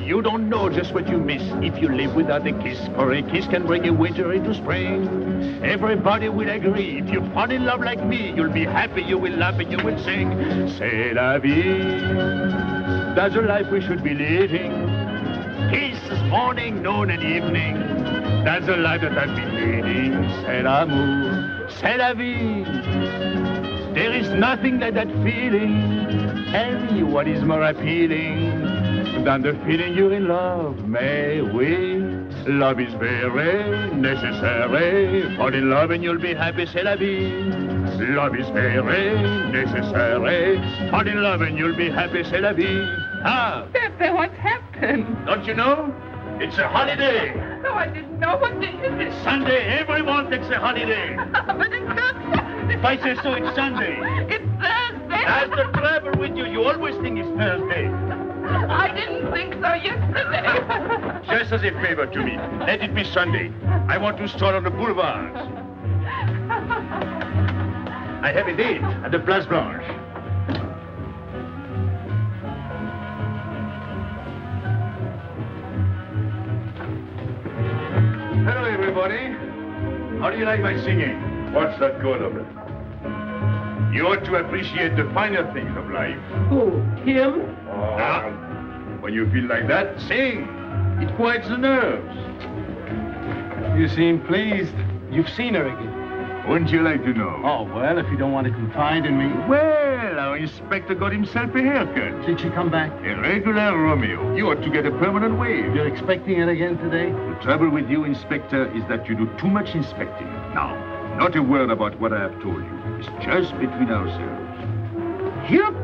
You don't know just what you miss if you live without a kiss, for a kiss can bring a winter into spring. Everybody will agree, if you fall in love like me, you'll be happy, you will laugh and you will sing. C'est la vie. That's the life we should be living. Kisses morning, noon and evening. That's the life that I've been leading. C'est l'amour, c'est la vie. There is nothing like that feeling. Tell me what is more appealing than the feeling you're in love, may we? Love is very necessary. Fall in love and you'll be happy, c'est la vie. Love is very necessary. Fall in love and you'll be happy, c'est la vie. Ah! Pepe, what's happened? Don't you know? It's a holiday. No, I didn't know. What day is it? Sunday. Everyone takes a holiday. But it's not Sunday. If I say so, it's Sunday. It's Thursday. That's the trouble with you. You always think it's Thursday. I didn't think so yesterday. Just as a favor to me, let it be Sunday. I want to stroll on the boulevards. I have a date at the Place Blanche. Hello, everybody. How do you like my singing? What's that good of it? You ought to appreciate the finer things of life. Who? Him? Ah, when you feel like that, sing. It quiets the nerves. You seem pleased. You've seen her again. Wouldn't you like to know? Oh, well, if you don't want to confide in me. Well, our inspector got himself a haircut. Did she come back? A regular Romeo. You ought to get a permanent wave. You're expecting it again today? The trouble with you, Inspector, is that you do too much inspecting. Now, not a word about what I have told you. It's just between ourselves. Yep.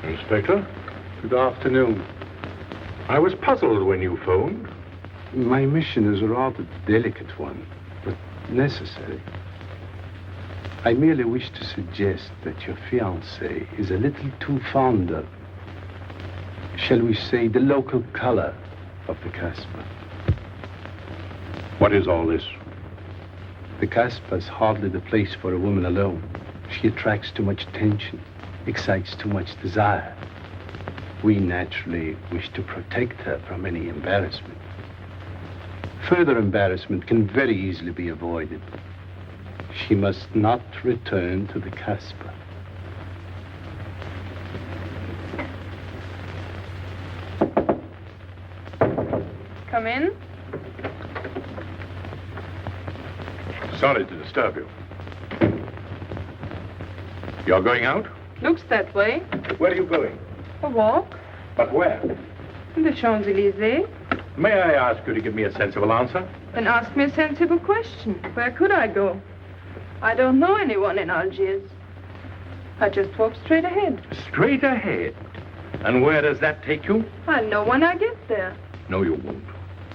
Inspector? Good afternoon. I was puzzled when you phoned. My mission is a rather delicate one, but necessary. I merely wish to suggest that your fiancée is a little too fond of, shall we say, the local color of the Casbah. What is all this? The Casbah is hardly the place for a woman alone. She attracts too much attention, excites too much desire. We naturally wish to protect her from any embarrassment. Further embarrassment can very easily be avoided. She must not return to the Casbah. Come in. Sorry to disturb you. You're going out? Looks that way. Where are you going? A walk. But where? In the Champs-Élysées. May I ask you to give me a sensible answer? Then ask me a sensible question. Where could I go? I don't know anyone in Algiers. I just walk straight ahead. Straight ahead? And where does that take you? I'll know when I get there. No, you won't.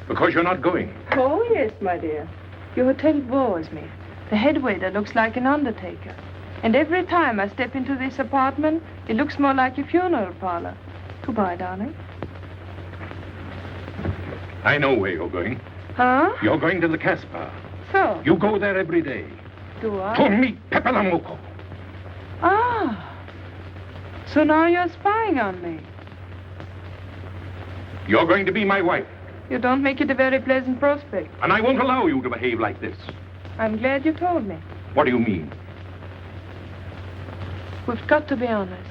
Because you're not going. Oh, yes, my dear. Your hotel bores me. The head waiter looks like an undertaker. And every time I step into this apartment, it looks more like a funeral parlor. Goodbye, darling. I know where you're going. Huh? You're going to the Casbah. So? You go there every day. Do I? To meet Pepe Lamuco. Ah. So now you're spying on me. You're going to be my wife. You don't make it a very pleasant prospect. And I won't allow you to behave like this. I'm glad you told me. What do you mean? We've got to be honest.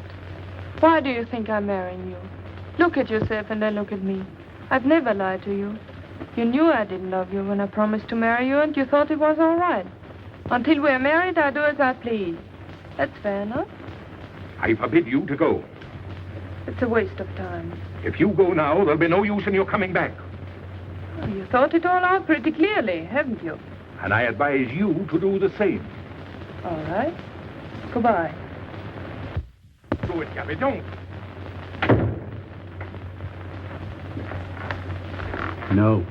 Why do you think I'm marrying you? Look at yourself and then look at me. I've never lied to you. You knew I didn't love you when I promised to marry you, and you thought it was all right. Until we're married, I do as I please. That's fair enough. I forbid you to go. It's a waste of time. If you go now, there'll be no use in your coming back. Well, you thought it all out pretty clearly, haven't you? And I advise you to do the same. All right. Goodbye. Do it, Gabby, don't. No.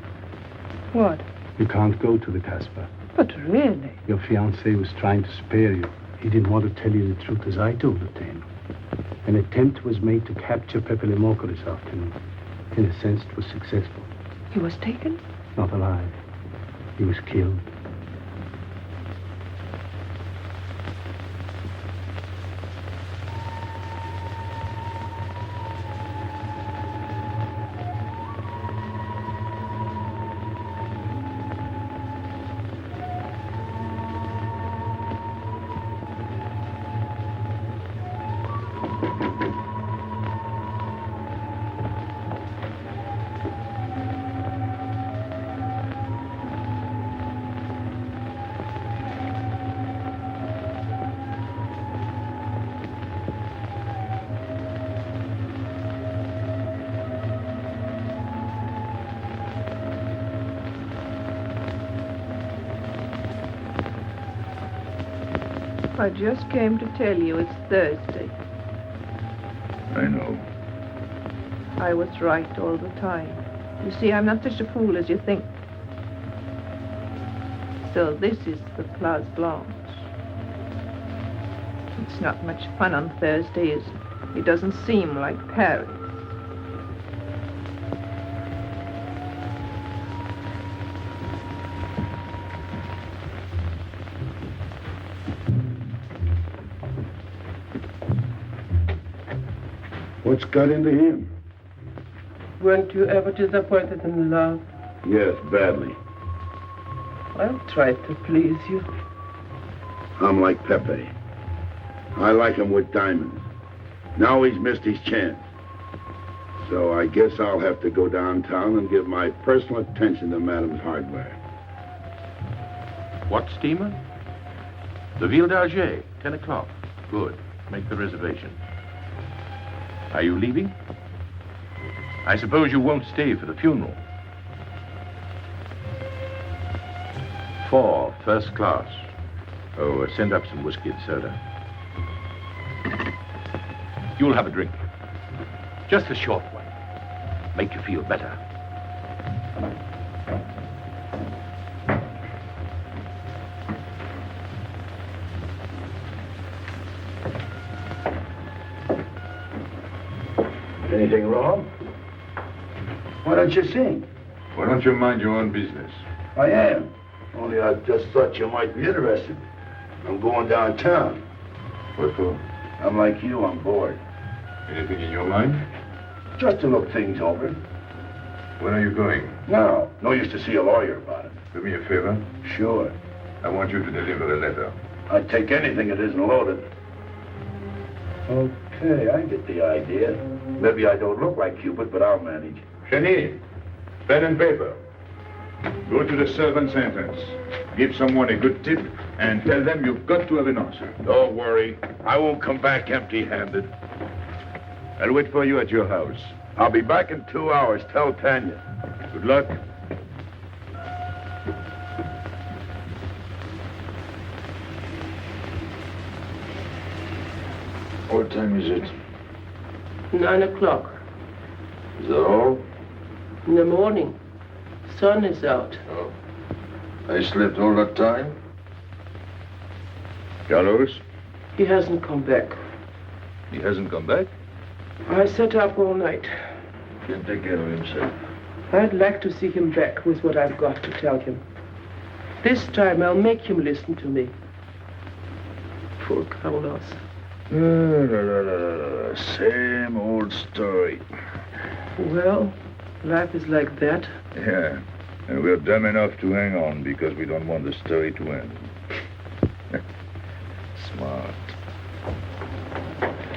What? You can't go to the Casbah. But really? Your fiancé was trying to spare you. He didn't want to tell you the truth as I told it to him. An attempt was made to capture Pepe Lamuco this afternoon. In a sense, it was successful. He was taken? Not alive. He was killed. I just came to tell you it's Thursday. I know. I was right all the time. You see, I'm not such a fool as you think. So this is the Place Blanche. It's not much fun on Thursday, is it? It doesn't seem like Paris. What's got into him? Weren't you ever disappointed in love? Yes, badly. I'll try to please you. I'm like Pepe. I like him with diamonds. Now he's missed his chance. So I guess I'll have to go downtown and give my personal attention to Madame's hardware. What steamer? The Ville d'Alger, 10 o'clock. Good. Make the reservation. Are you leaving? I suppose you won't stay for the funeral. 4, first class. Oh, send up some whiskey and soda. You'll have a drink. Just a short one. Make you feel better. Anything wrong? Why don't you sing? Why don't you mind your own business? I am. Only I just thought you might be interested. I'm going downtown. What for? I'm like you, I'm bored. Anything in your mind? Just to look things over. When are you going? No, no use to see a lawyer about it. Do me a favor. Sure. I want you to deliver a letter. I'd take anything that isn't loaded. Okay, I get the idea. Maybe I don't look like Cupid, but I'll manage. Jenny, pen and paper. Go to the servant's entrance. Give someone a good tip and tell them you've got to have an answer. Don't worry. I won't come back empty-handed. I'll wait for you at your house. I'll be back in 2 hours. Tell Tanya. Good luck. What time is it? 9 o'clock. Is that all? In the morning. Sun is out. Oh. I slept all that time? Carlos? He hasn't come back. He hasn't come back? I sat up all night. He'll take care of himself. I'd like to see him back with what I've got to tell him. This time I'll make him listen to me. Poor Carlos. Same old story. Well, life is like that. Yeah, and we're dumb enough to hang on because we don't want the story to end. Smart.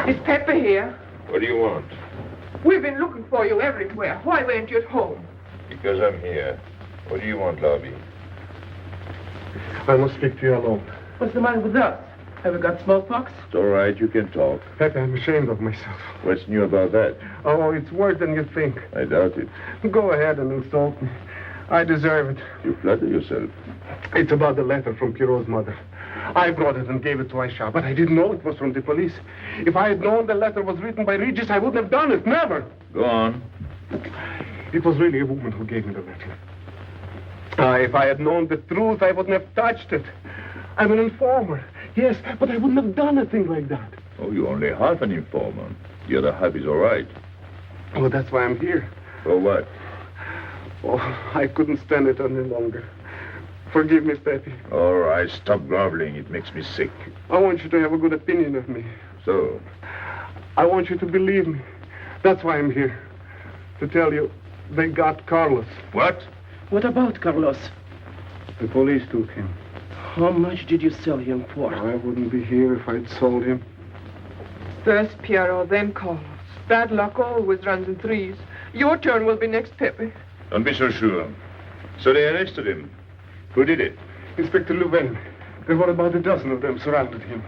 Is Pepper here? What do you want? We've been looking for you everywhere. Why weren't you at home? Because I'm here. What do you want, Lobby? I must speak to you alone. What's the matter with us? Have we got smallpox? It's all right, you can talk. Pepe, I'm ashamed of myself. What's new about that? Oh, it's worse than you think. I doubt it. Go ahead and insult me. I deserve it. You flatter yourself. It's about the letter from Pierrot's mother. I brought it and gave it to Aisha, but I didn't know it was from the police. If I had known the letter was written by Regis, I wouldn't have done it. Never. Go on. It was really a woman who gave me the letter. If I had known the truth, I wouldn't have touched it. I'm an informer. Yes, but I wouldn't have done a thing like that. Oh, you're only half an informer. The other half is all right. Oh, that's why I'm here. For what? Oh, I couldn't stand it any longer. Forgive me, Pepe. All right, stop groveling. It makes me sick. I want you to have a good opinion of me. So? I want you to believe me. That's why I'm here. To tell you, they got Carlos. What? What about Carlos? The police took him. How much did you sell him for? I wouldn't be here if I'd sold him. First Pierrot, then Carlos. Bad luck always runs in threes. Your turn will be next, Pepe. Don't be so sure. So they arrested him. Who did it? Inspector Louvain. There were about a dozen of them surrounded him.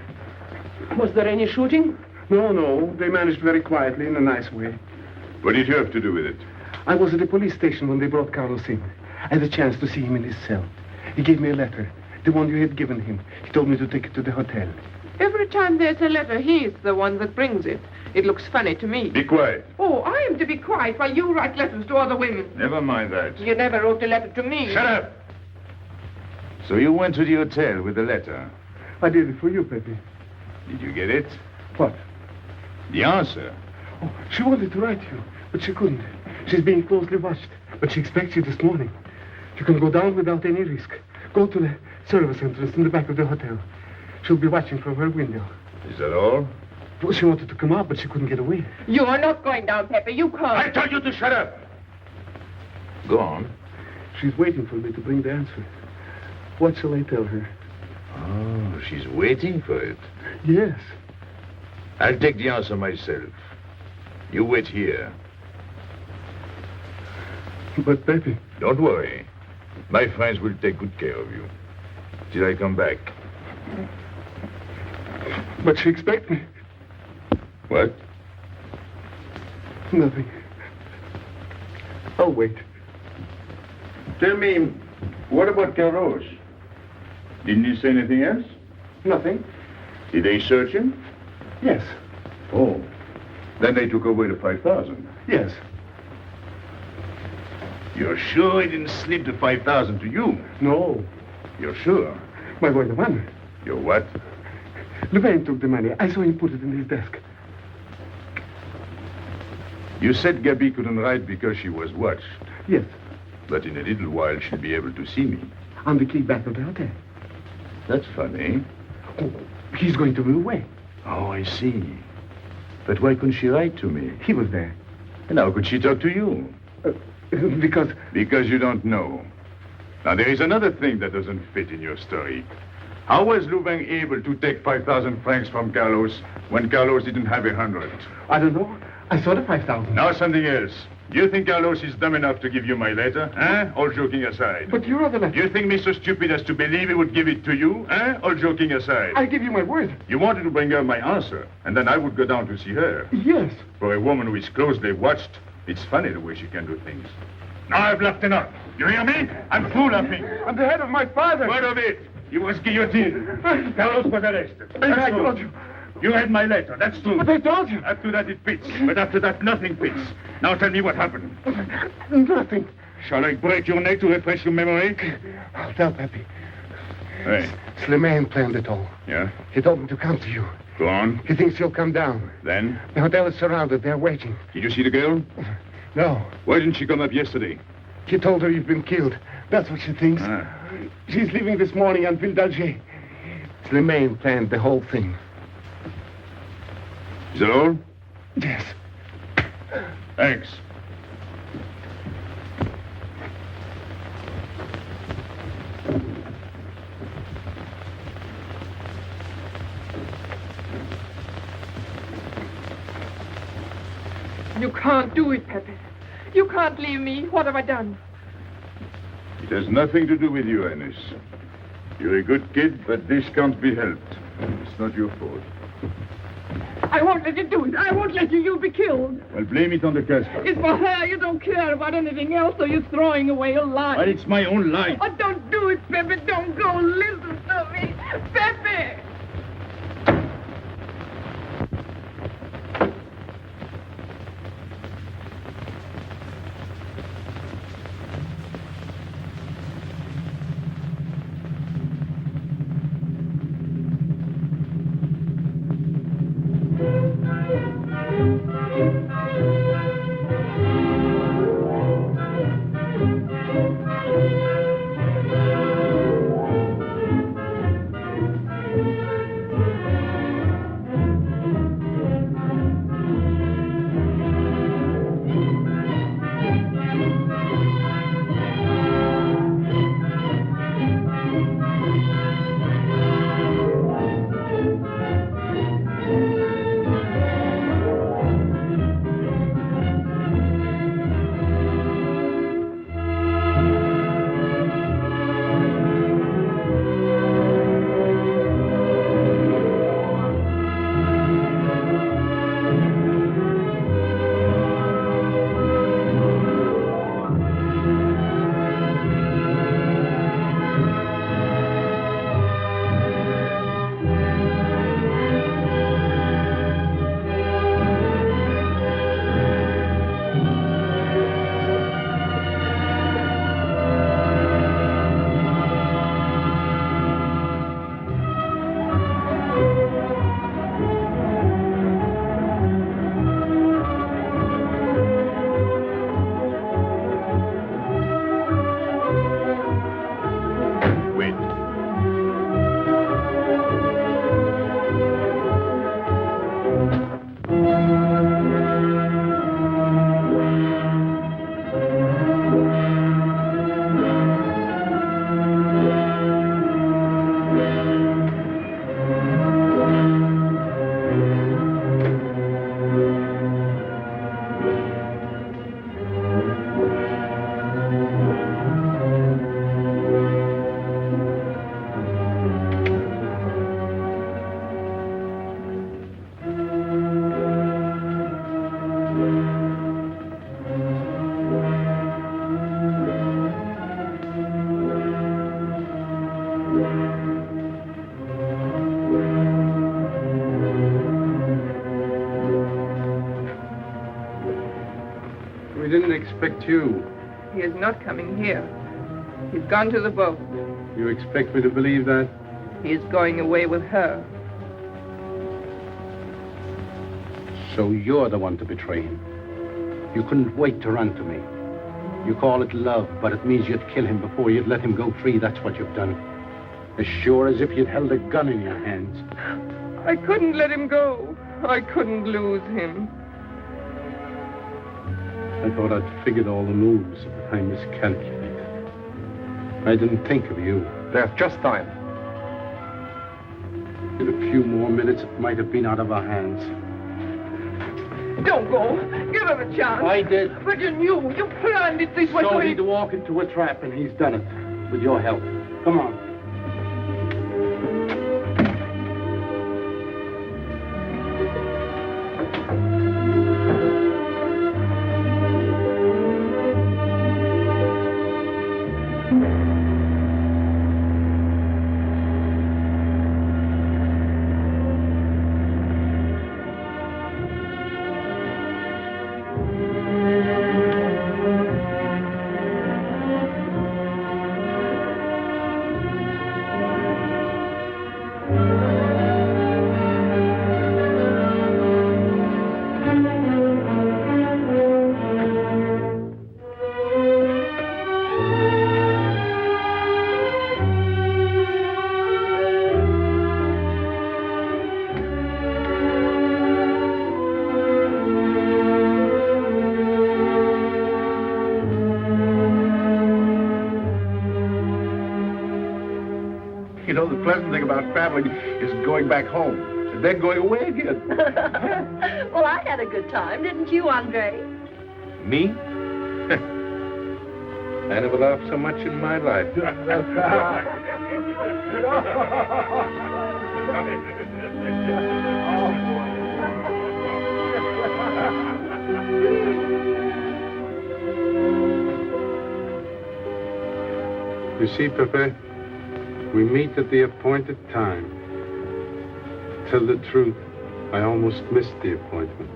Was there any shooting? No. They managed very quietly in a nice way. What did you have to do with it? I was at the police station when they brought Carlos in. I had a chance to see him in his cell. He gave me a letter. The one you had given him. He told me to take it to the hotel. Every time there's a letter, he's the one that brings it. It looks funny to me. Be quiet. Oh, I am to be quiet while you write letters to other women. Never mind that. You never wrote a letter to me. Shut up! So you went to the hotel with the letter. I did it for you, Pepe. Did you get it? What? The answer. Oh, she wanted to write you, but she couldn't. She's being closely watched, but she expects you this morning. You can go down without any risk. Go to the service entrance in the back of the hotel. She'll be watching from her window. Is that all? Well, she wanted to come out, but she couldn't get away. You are not going down, Pepe. You can't. I told you to shut up. Go on. She's waiting for me to bring the answer. What shall I tell her? Oh, she's waiting for it. Yes. I'll take the answer myself. You wait here. But, Pepe... Don't worry. My friends will take good care of you. Till I come back. But she expects me. What? Nothing. I'll wait. Tell me, what about Carlos? Didn't he say anything else? Nothing. Did they search him? Yes. Oh. Then they took away the 5,000. Yes. You're sure he didn't slip the 5,000 to you? No. You're sure? My boy, the money. Your what? Louvain took the money. I saw him put it in his desk. You said Gabby couldn't write because she was watched. Yes. But in a little while, she'll be able to see me. On the key back of the hotel. That's funny. Oh, he's going to move away. Oh, I see. But why couldn't she write to me? He was there. And how could she talk to you? Because... Because you don't know. Now, there is another thing that doesn't fit in your story. How was Louvain able to take 5,000 francs from Carlos when Carlos didn't have 100? I don't know. I saw the 5,000. Now something else. Do you think Carlos is dumb enough to give you my letter? All joking aside. But you wrote the letter. You think me so stupid as to believe he would give it to you? All joking aside. I give you my word. You wanted to bring her my answer, and then I would go down to see her. Yes. For a woman who is closely watched, it's funny the way she can do things. Now I've left enough. You hear me? I'm through laughing. I'm the head of my father. Word of it. You was guillotined. Carlos was arrested. I told you. You read my letter, that's true. But I told you. After that, it fits. But after that, nothing fits. Now tell me what happened. Nothing. Shall I break your neck to refresh your memory? I'll tell Pepe. Hey. Slimane planned it all. Yeah? He told me to come to you. Go on. He thinks you'll come down. Then? The hotel is surrounded. They're waiting. Did you see the girl? No. Why didn't she come up yesterday? He told her you've been killed. That's what she thinks. She's leaving this morning on Ville d'Alger. Slimane planned the whole thing. Is that all? Yes. Thanks. You can't do it, Pepe. You can't leave me. What have I done? It has nothing to do with you, Ines. You're a good kid, but this can't be helped. It's not your fault. I won't let you do it. I won't let you. You'll be killed. Well, blame it on the Casper. It's for her. You don't care about anything else, so you're throwing away your life. Well, it's my own life. Oh, don't do it, Pepe. Don't go. Listen to me. Pepe! We didn't expect you. He is not coming here. He's gone to the boat. You expect me to believe that? He is going away with her. So you're the one to betray him. You couldn't wait to run to me. You call it love, but it means you'd kill him before you'd let him go free. That's what you've done. As sure as if you'd held a gun in your hands. I couldn't let him go. I couldn't lose him. I thought I'd figured all the moves, but I miscalculated. I didn't think of you. There's just time. In a few more minutes, it might have been out of our hands. Don't go. Give him a chance. I did. But you knew. You planned it this way. So he'd walk into a trap, and he's done it. With your help. Come on. You know, the pleasant thing about traveling is going back home and then going away again. Well, I had a good time, didn't you, Andre? Me? I never laughed so much in my life. You see, Pepe, we meet at the appointed time. To tell the truth, I almost missed the appointment.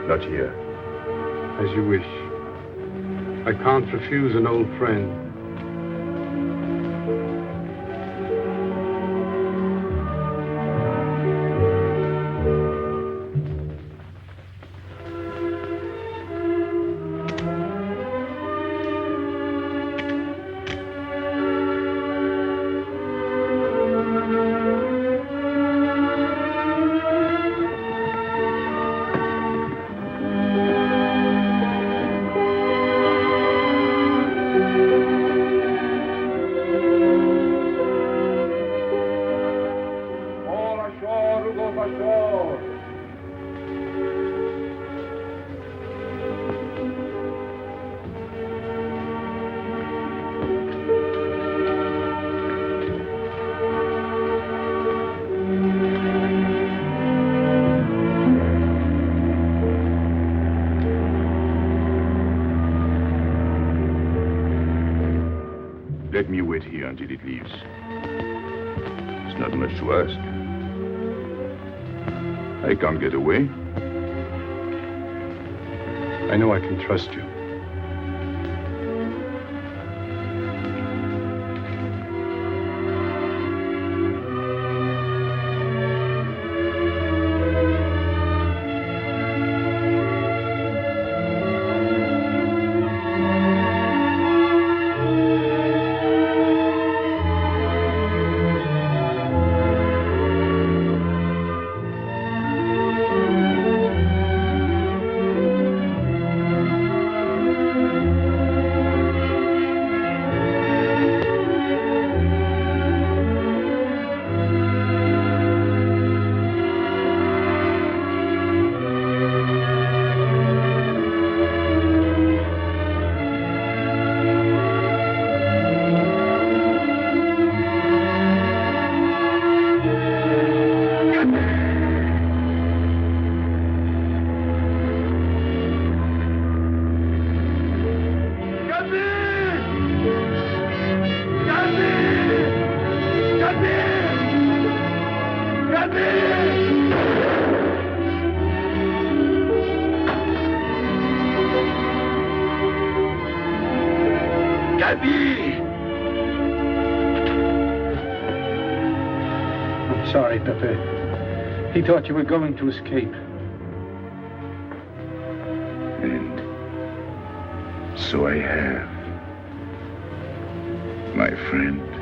Not here. As you wish. I can't refuse an old friend. Let me wait here until it leaves. It's not much to ask. I can't get away. I know I can trust you. Ami! I'm sorry, Pepe. He thought you were going to escape. And so I have, my friend.